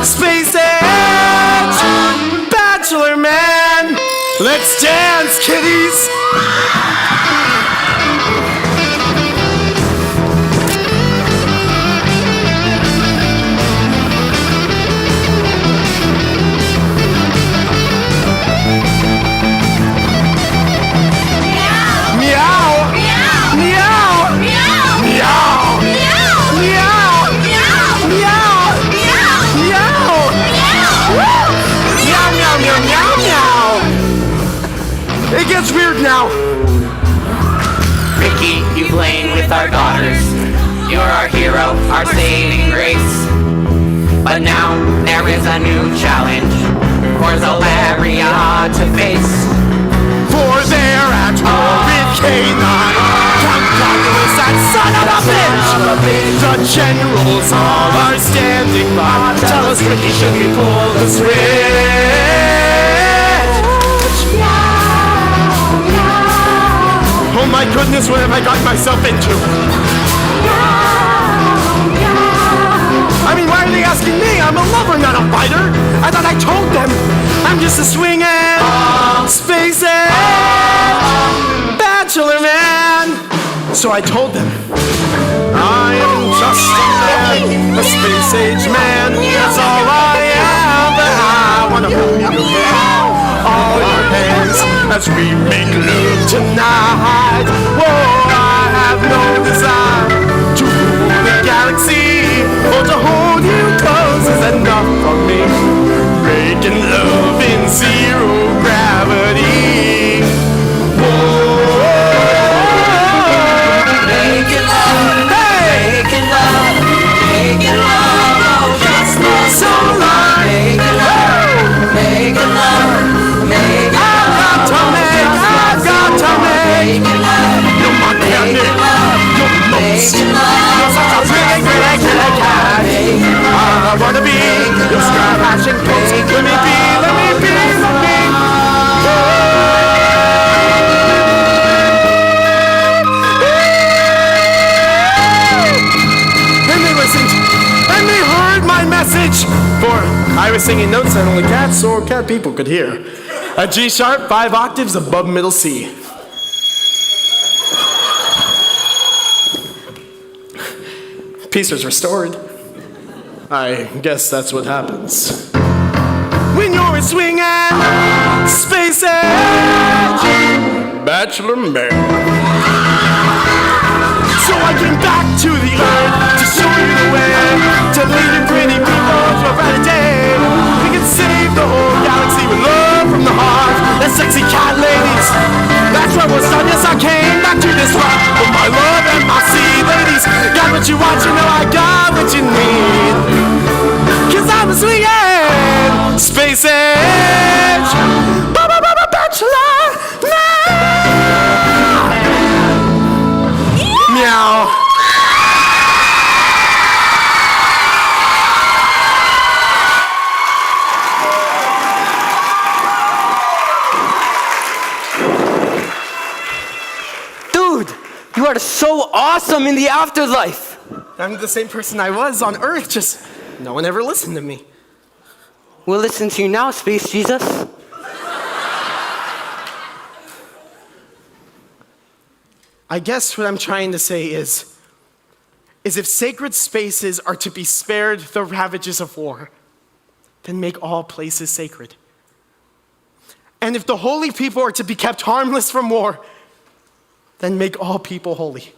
space age bachelor man. Let's dance, kiddies. It gets weird now. Ricky, you playing with our daughters. You're our hero, our saving grace. But now there is a new challenge for Zolaria to face. For they're at war with K9. Count Calculus, that son of a bitch. The generals all are standing by. Tell us, Ricky, should we pull the switch? Oh my goodness, what have I got myself into? I mean, why are they asking me? I'm a lover, not a fighter. I thought I told them. I'm just a swinging space age bachelor man. So I told them, I am just a man, a space age man. That's all I am, but I wanna hold you all your hands as we make love tonight. Whoa, I have no desire to rule the galaxy or to hold you close is enough for me. Making love in zero gravity. Whoa, making love, hey, making love, oh, just for so long. Making love, making love. I've got to make you're my candy, you're most. You're such a pretty cat. I wanna be your sky passion coach. Let me be, let me be, let me And they listened, and they heard my message. For I was singing notes that only cats or cat people could hear. A G sharp, 5 octaves above middle C. Peace was restored. I guess that's what happens when you're a swinging space age bachelor man. So I came back to the earth to show you the way to lead and pretty people to a brighter day. We can save the whole galaxy with love from the heart and sexy cat ladies. That's what was done. Yes, I came back to this rock with my love and my sea ladies. Got what you want, you know I got what you need. Cause I'm a swinging space age bachelor man. Meow. Dude, you are so awesome in the afterlife. I'm the same person I was on Earth, just no one ever listened to me. We'll listen to you now, Space Jesus. I guess what I'm trying to say is if sacred spaces are to be spared the ravages of war, then make all places sacred. And if the holy people are to be kept harmless from war, then make all people holy.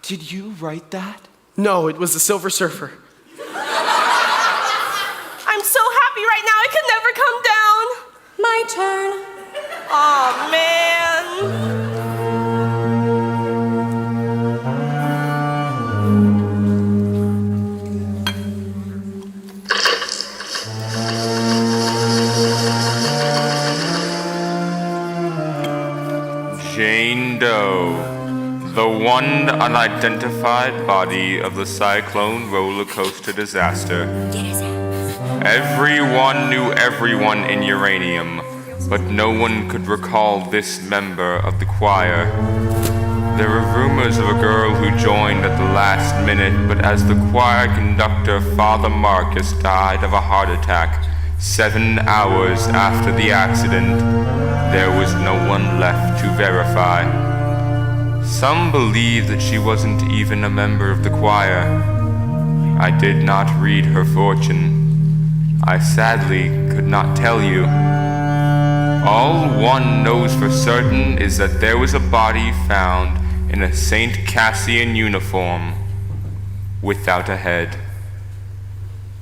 Did you write that? No, it was the Silver Surfer. I'm so happy right now, I could never come down. My turn. Aw, man. Jane Doe, the one unidentified body of the Cyclone roller coaster disaster. Everyone knew everyone in Uranium, but no one could recall this member of the choir. There were rumors of a girl who joined at the last minute, but as the choir conductor, Father Marcus, died of a heart attack 7 hours after the accident, there was no one left to verify. Some believe that she wasn't even a member of the choir. I did not read her fortune. I sadly could not tell you. All one knows for certain is that there was a body found in a St. Cassian uniform without a head.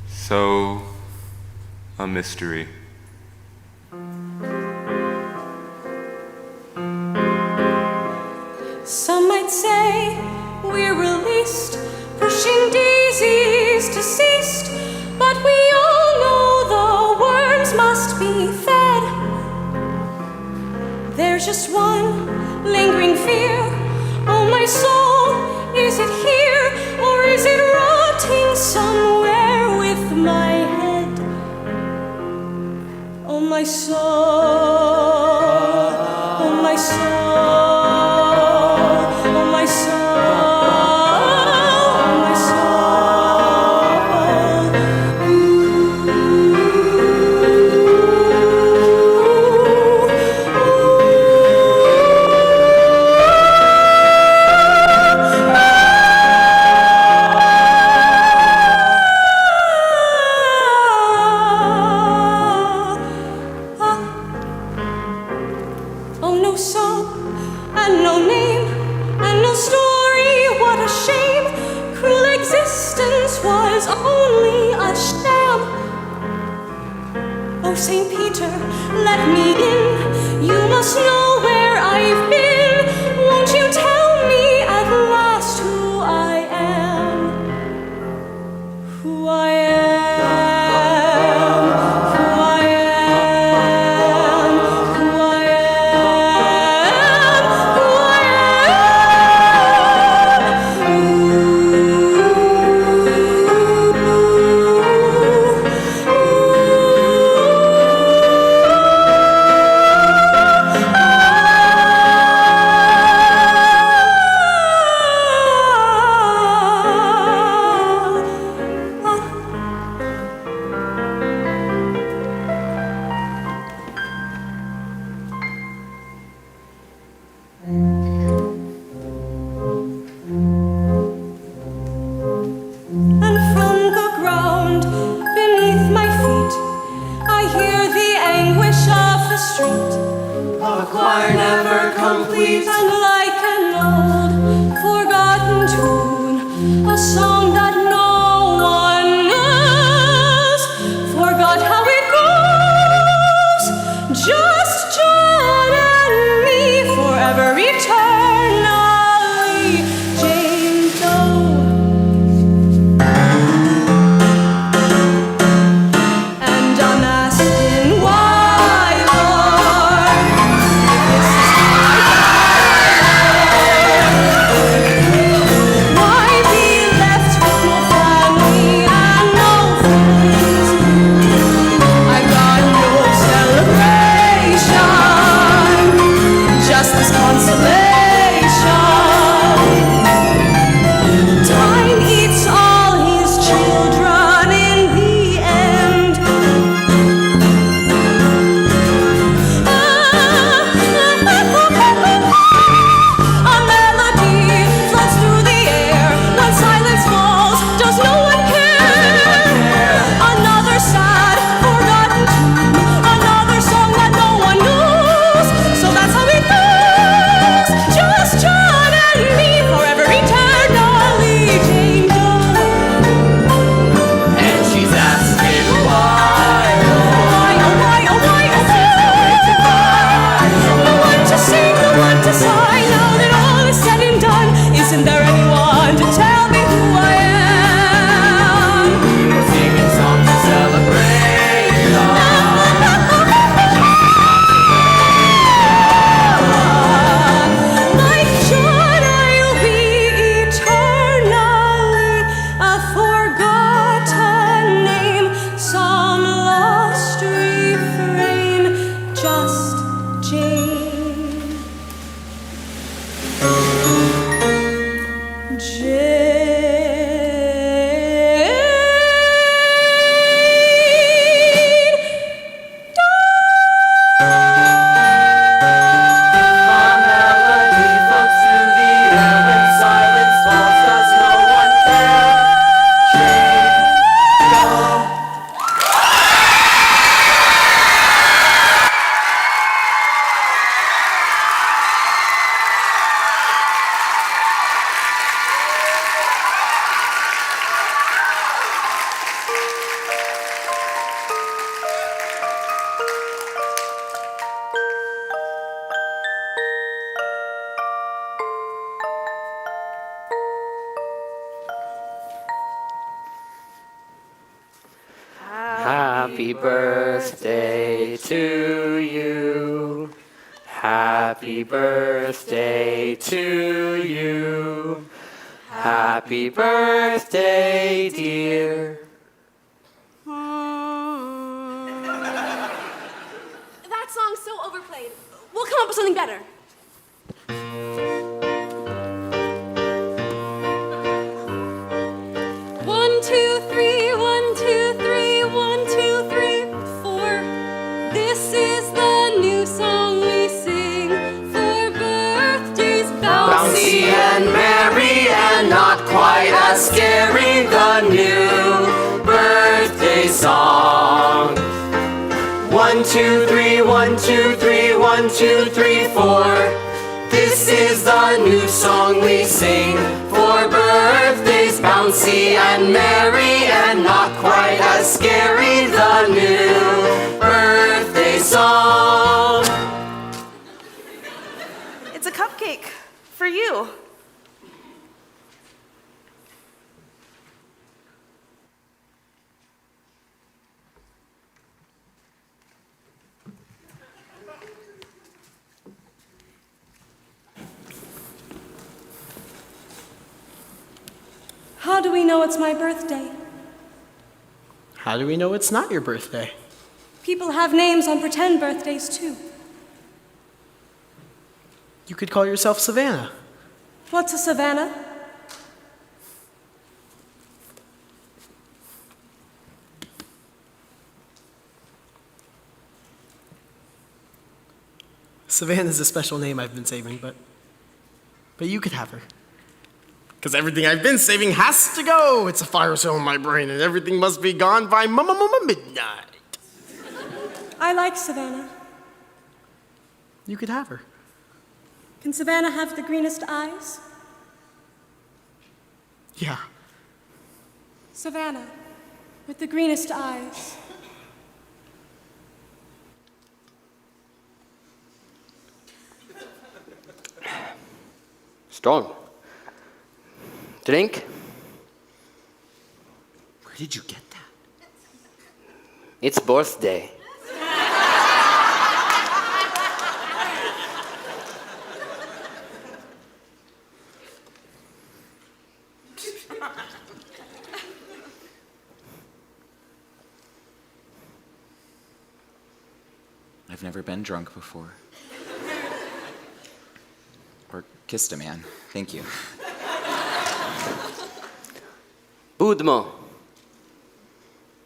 So, a mystery. Some might say we're released, pushing daisies deceased, but we all know the worms must be fed. There's just one lingering fear. Oh, my soul, is it here, or is it rotting somewhere with my head? Oh, my soul, oh, my soul. Oh, St. Peter, let me in. You must know where I've been. Won't you tell me at last who I am? Who I am, who I am, who I am, who I am. Happy birthday to you. Happy birthday to you. Happy birthday, dear. That song's so overplayed. We'll come up with something better. One, two, three, 1, 2, 3, 1, 2, 3, 4. This is the new song we sing for birthdays. Bouncy and merry and not quite as scary, the new birthday song. 1, 2, 3, 1, 2, 3, 1, 2, 3, 4. This is the new song we sing for birthdays. Bouncy and merry and not quite as scary, the new birthday song. It's a cupcake for you. How do we know it's my birthday? How do we know it's not your birthday? People have names on pretend birthdays too. You could call yourself Savannah. What's a Savannah? Savannah's a special name I've been saving, but you could have her. Because everything I've been saving has to go. It's a fire sale in my brain, and everything must be gone by midnight. I like Savannah. You could have her. Can Savannah have the greenest eyes? Yeah. Savannah, with the greenest eyes. Strong. Drink? Where did you get that? It's birthday. I've never been drunk before. Or kissed a man. Thank you. Budmo.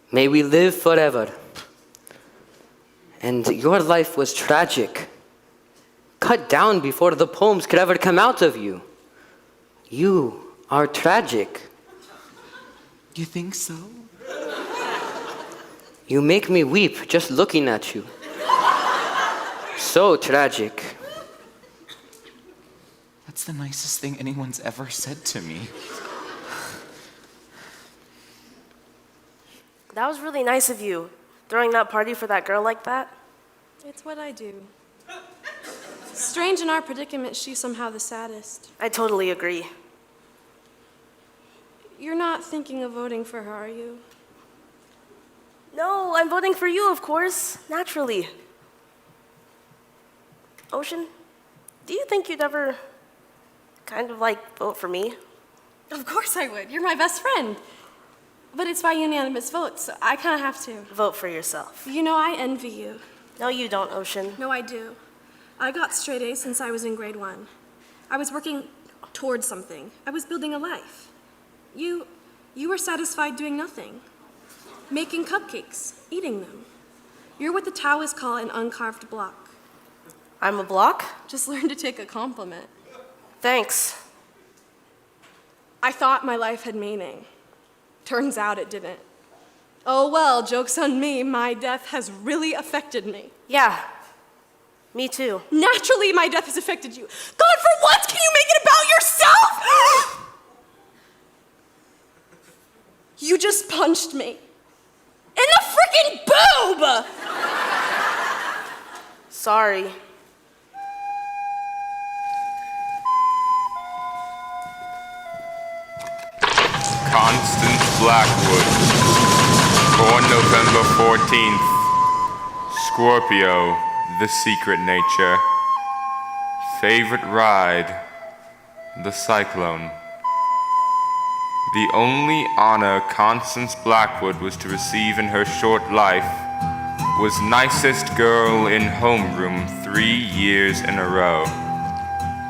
May we live forever. And your life was tragic. Cut down before the poems could ever come out of you. You are tragic. You think so? You make me weep just looking at you. So tragic. That's the nicest thing anyone's ever said to me. That was really nice of you, throwing that party for that girl like that. It's what I do. Strange in our predicament, she's somehow the saddest. I totally agree. You're not thinking of voting for her, are you? No, I'm voting for you, of course, naturally. Ocean, do you think you'd ever kind of like vote for me? Of course I would. You're my best friend. But it's by unanimous vote, so I kind of have to. Vote for yourself. You know, I envy you. No, you don't, Ocean. No, I do. I got straight A's since I was in grade 1. I was working towards something. I was building a life. You were satisfied doing nothing. Making cupcakes, eating them. You're what the Taoists call an uncarved block. I'm a block? Just learn to take a compliment. Thanks. I thought my life had meaning. Turns out it didn't. Oh well, joke's on me, my death has really affected me. Yeah, me too. Naturally, my death has affected you. God, for once, can you make it about yourself? You just punched me. In the freaking boob! Sorry. Constance Blackwood, born November 14th. Scorpio, the secret nature. Favorite ride, the Cyclone. The only honor Constance Blackwood was to receive in her short life was nicest girl in homeroom 3 years in a row.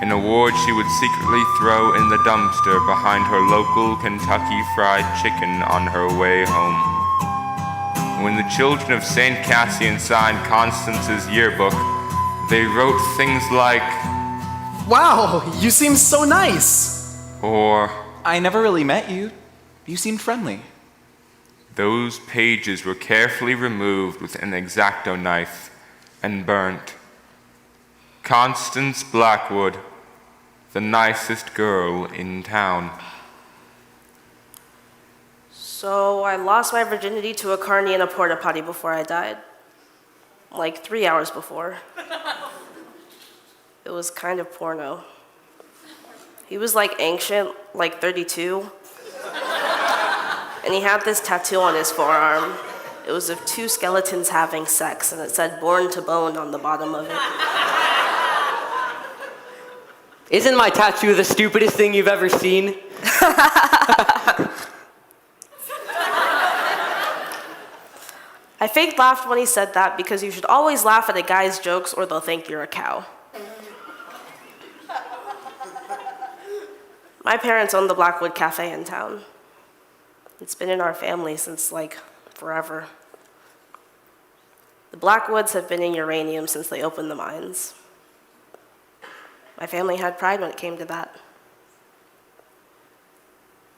An award she would secretly throw in the dumpster behind her local Kentucky Fried Chicken on her way home. When the children of St. Cassian signed Constance's yearbook, they wrote things like, Wow, you seem so nice. or, I never really met you. You seemed friendly. those pages were carefully removed with an X-Acto knife and burnt. Constance Blackwood, the nicest girl in town. So I lost my virginity to a carny in a porta potty before I died. Like 3 hours before. It was kind of porno. He was like ancient, like 32. And he had this tattoo on his forearm. It was of 2 skeletons having sex, and it said "born to bone" on the bottom of it. Isn't my tattoo the stupidest thing you've ever seen? I faked laughed when he said that because you should always laugh at a guy's jokes or they'll think you're a cow. My parents own the Blackwood Cafe in town. It's been in our family since, like, forever. The Blackwoods have been in uranium since they opened the mines. My family had pride when it came to that.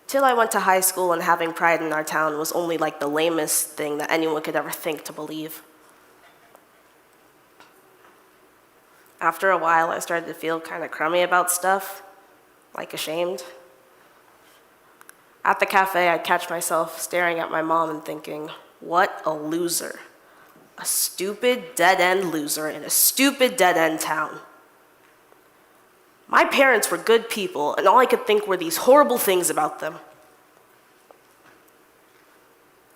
Till I went to high school, and having pride in our town was only like the lamest thing that anyone could ever think to believe. After a while, I started to feel kind of crummy about stuff, like ashamed. At the cafe, I'd catch myself staring at my mom and thinking, what a loser. A stupid, dead-end loser in a stupid, dead-end town. My parents were good people, and all I could think were these horrible things about them.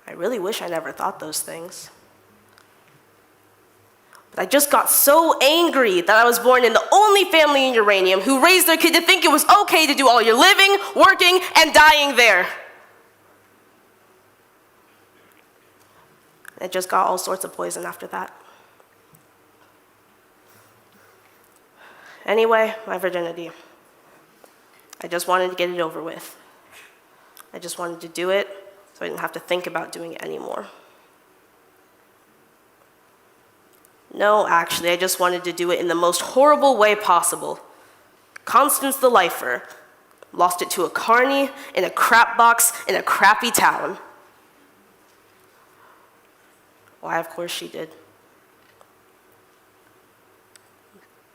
I really wish I never thought those things. But I just got so angry that I was born in the only family in uranium who raised their kid to think it was okay to do all your living, working, and dying there. It just got all sorts of poison after that. Anyway, my virginity. I just wanted to get it over with. I just wanted to do it so I didn't have to think about doing it anymore. No, actually, I just wanted to do it in the most horrible way possible. Constance the lifer lost it to a carny in a crap box in a crappy town. Why, of course she did.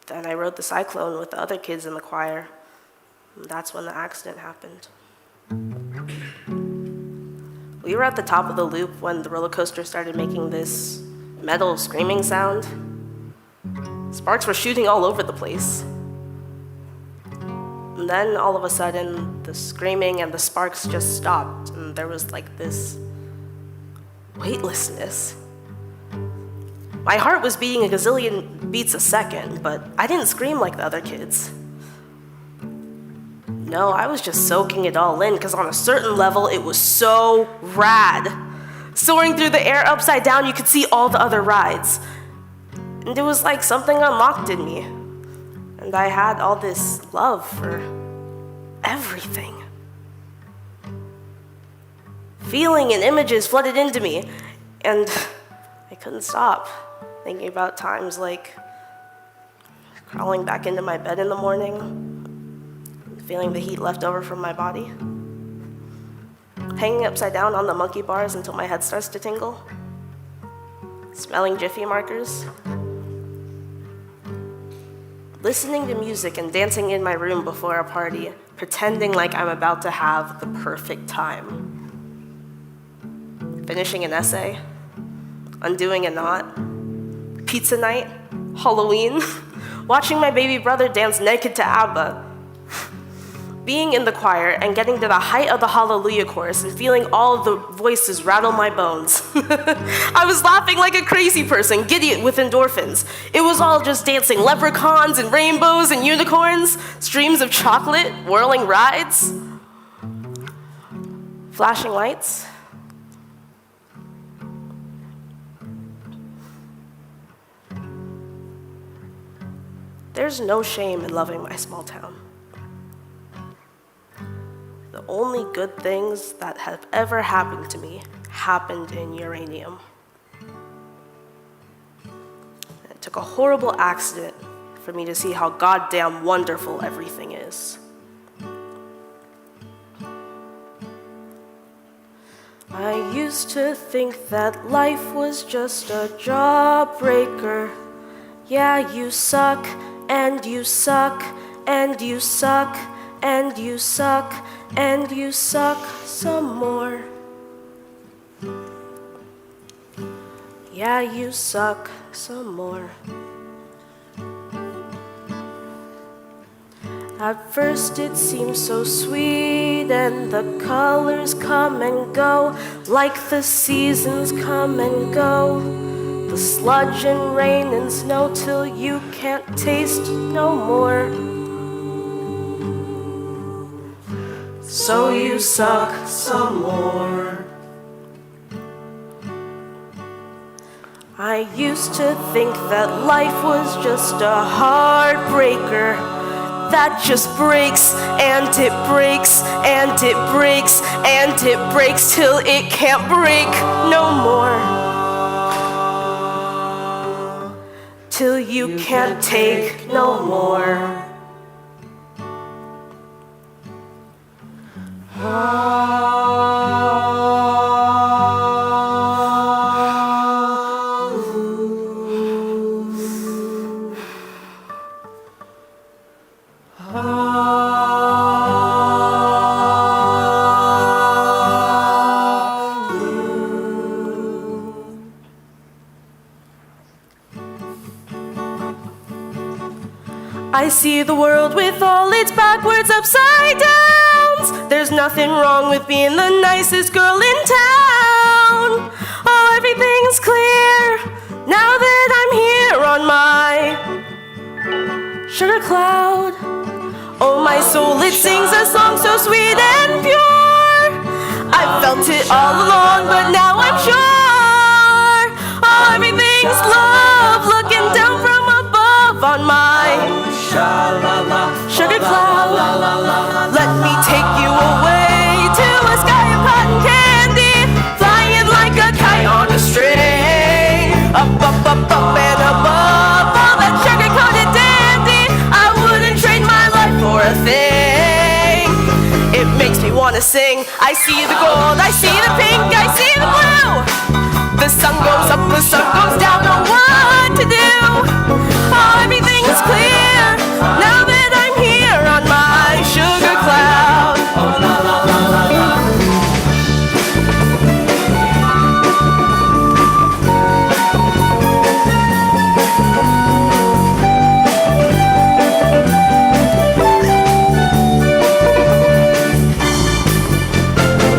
Then I rode the Cyclone with the other kids in the choir. And that's when the accident happened. We were at the top of the loop when the roller coaster started making this metal screaming sound. Sparks were shooting all over the place. And then all of a sudden, the screaming and the sparks just stopped, and there was like this weightlessness. My heart was beating a gazillion beats a second, but I didn't scream like the other kids. No, I was just soaking it all in, because on a certain level, it was so rad. Soaring through the air upside down, you could see all the other rides. And it was like something unlocked in me. And I had all this love for everything. Feeling and images flooded into me, and I couldn't stop thinking about times like crawling back into my bed in the morning, feeling the heat left over from my body, hanging upside down on the monkey bars until my head starts to tingle, smelling Jiffy markers, listening to music and dancing in my room before a party, pretending like I'm about to have the perfect time. Finishing an essay, undoing a knot, pizza night, Halloween, watching my baby brother dance naked to ABBA, being in the choir and getting to the height of the Hallelujah chorus and feeling all of the voices rattle my bones. I was laughing like a crazy person, giddy with endorphins. It was all just dancing, leprechauns and rainbows and unicorns, streams of chocolate, whirling rides, flashing lights. There's no shame in loving my small town. The only good things that have ever happened to me happened in uranium. It took a horrible accident for me to see how goddamn wonderful everything is. I used to think that life was just a jawbreaker. Yeah, you suck, and you suck, and you suck, and you suck, and you suck some more. Yeah, you suck some more. At first it seems so sweet, and the colors come and go, like the seasons come and go. The sludge and rain and snow till you can't taste no more. So you suck some more. I used to think that life was just a heartbreaker that just breaks and it breaks and it breaks and it breaks till it can't break no more. Till you can't take no more. I see the world with all its backwards upside downs. There's nothing wrong with being the nicest girl in town. Oh, everything's clear now that I'm here on my sugar cloud. Oh, my soul, it sings a song so sweet and pure. I felt it all along, but now I'm sure. Oh, everything's love looking down from above on my sugar cloud. Let me take you away to a sky of cotton candy, flying like a kite on a string. Up, up, up, up and above all that sugar-coated dandy. I wouldn't trade my life for a thing. It makes me wanna sing. I see the gold, I see the pink, I see the blue. The sun goes up, the sun goes down, know what to do. Oh, everything's clear now that I'm here on my sugar cloud. Oh, la, la, la, la, la.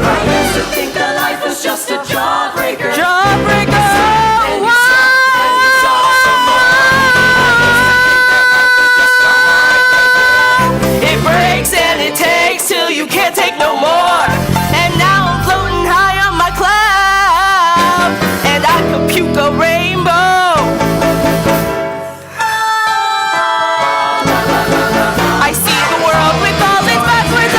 I used to think that life was just a jawbreaker. Jawbreaker! It breaks and it takes till you can't take no more. And now I'm floating high on my cloud, and I could puke a rainbow. I see the world with all its backwards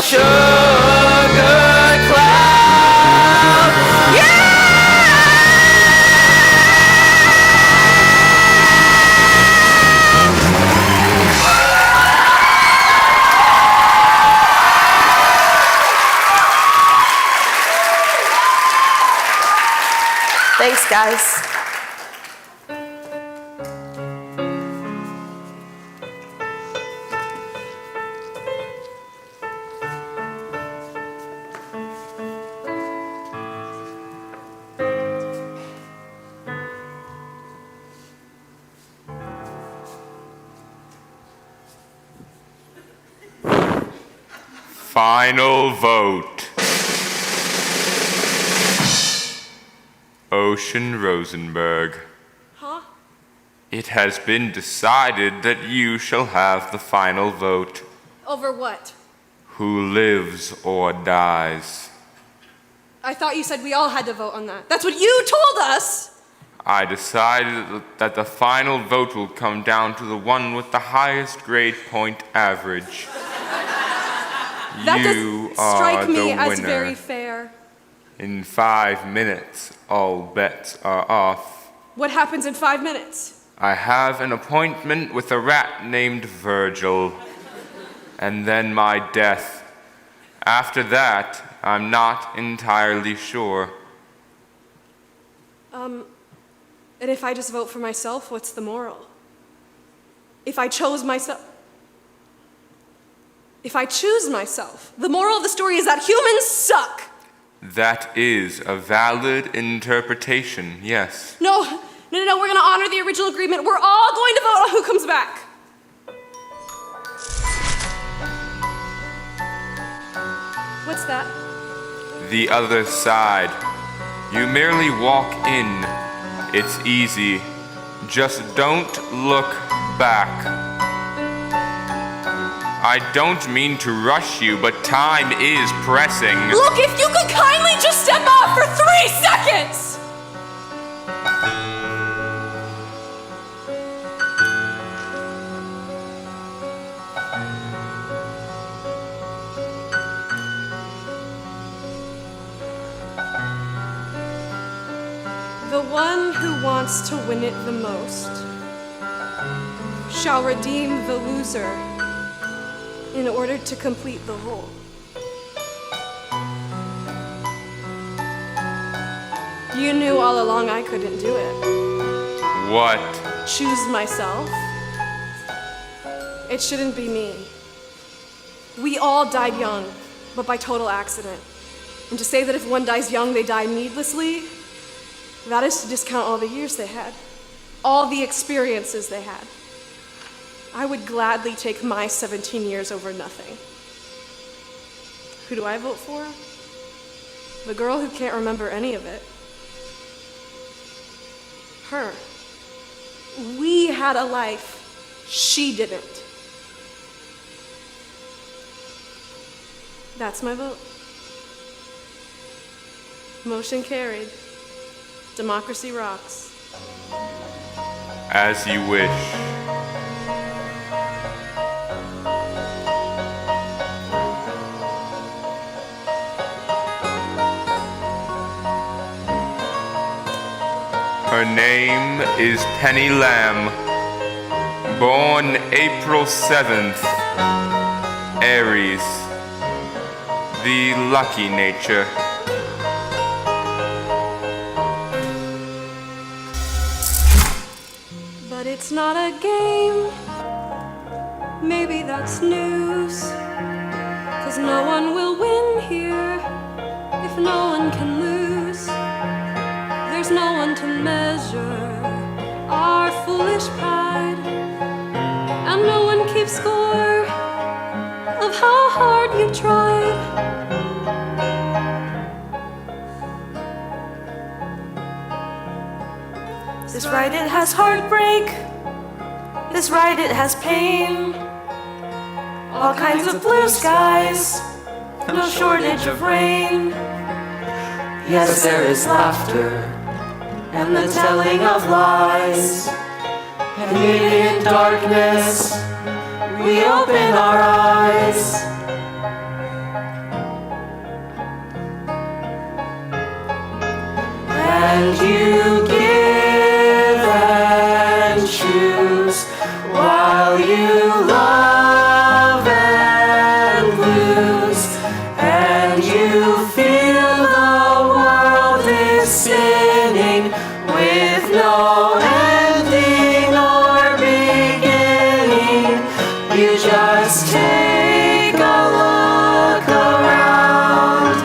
sugar cloud. Yeah! Thanks, guys. Final vote. Ocean Rosenberg. Huh? It has been decided that you shall have the final vote. Over what? Who lives or dies? I thought you said we all had to vote on that. That's what you told us! I decided that the final vote will come down to the one with the highest grade point average. That You doesn't are strike the me as winner. very fair. In 5 minutes, all bets are off. What happens in 5 minutes? I have an appointment with a rat named Virgil, and then my death. After that, I'm not entirely sure. And if I just vote for myself, what's the moral? If I choose myself, the moral of the story is that humans suck. That is a valid interpretation, yes. No, we're gonna honor the original agreement. We're all going to vote on who comes back. What's that? The other side. You merely walk in. It's easy. Just don't look back. I don't mean to rush you, but time is pressing. Look, if you could kindly just step out for 3 seconds! The one who wants to win it the most shall redeem the loser in order to complete the whole. You knew all along I couldn't do it. What? Choose myself? It shouldn't be me. We all died young, but by total accident. And to say that if one dies young, they die needlessly, that is to discount all the years they had, all the experiences they had. I would gladly take my 17 years over nothing. Who do I vote for? The girl who can't remember any of it. Her. We had a life. She didn't. That's my vote. Motion carried. Democracy rocks. As you wish. Her name is Penny Lamb, born April 7th, Aries, the lucky nature. But it's not a game. Maybe that's news. 'Cause no one will win here if no one can lose. There's no one to measure our foolish pride, and no one keeps score of how hard you've tried. This ride, it has heartbreak. This ride, it has pain. All kinds of blue skies, no shortage of rain. Yes, there is laughter and the telling of lies. And in darkness, we open our eyes. and you give and choose while you love and lose, and you feel the world is spinning with no ending or beginning. You just take a look around.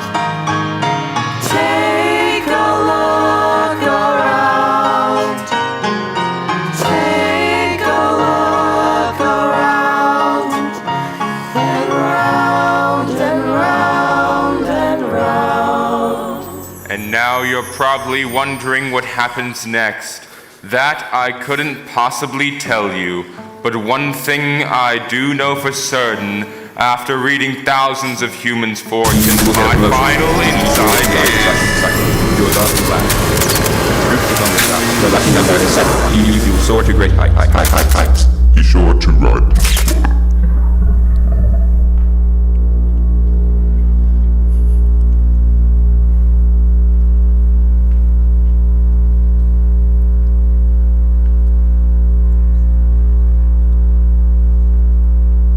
Take a look around. Take a look around. And round and round and round. And now you're probably wondering what happens next. That I couldn't possibly tell you, but one thing I do know for certain, after reading thousands of humans' fortunes, my final insight is... You soar to great heights. He soared to run.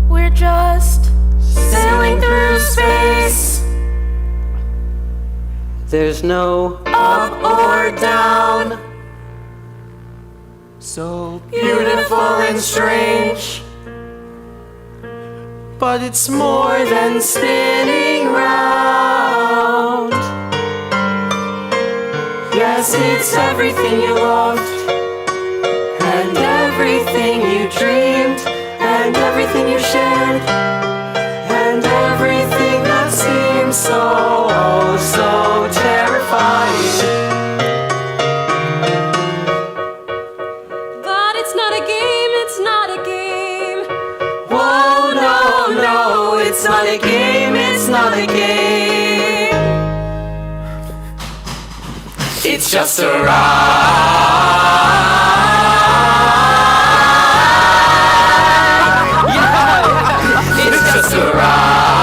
We're just sailing through space. There's no Up or down. So beautiful and strange, but it's more than spinning round. Yes, it's everything you loved, and everything you dreamed, and everything you shared, and everything that seems so, oh, so terrifying. But it's not a game, it's not a game. Whoa, no, no, it's not a game, it's not a game. It's just a ride. Yeah, it's just a ride.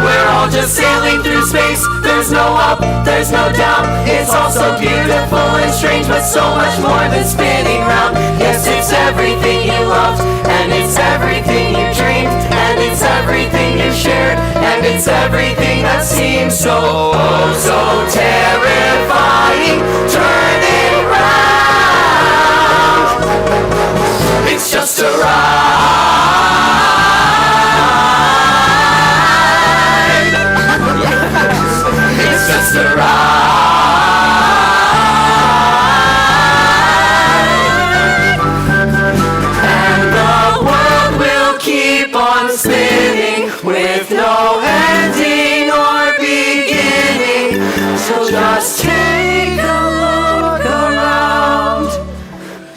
We're all just sailing through space. There's no up, there's no down. It's all so beautiful and strange, but so much more than spinning round. Yes, it's everything you loved, and it's everything you dreamed, and it's everything you shared, and it's everything that seems so, oh, so terrifying. Turn it round. It's just a ride. It's just a ride. And the world will keep on spinning with no ending or beginning. So just take a look around.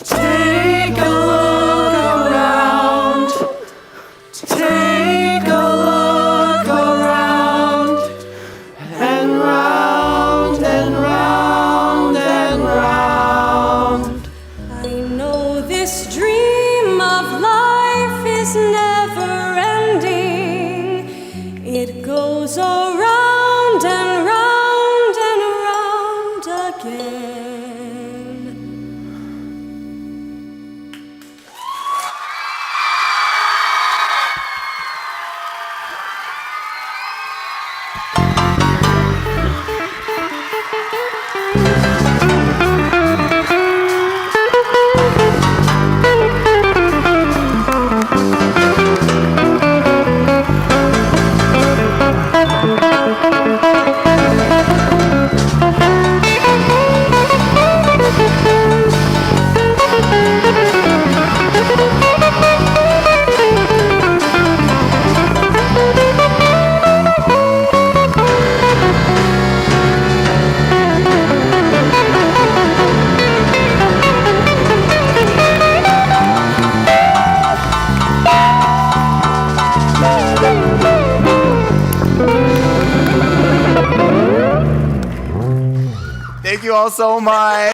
Take a look around. Take a look around. And round and round and round. I know this dream of life is never ending. It goes around and round and round again. Thank you all so much.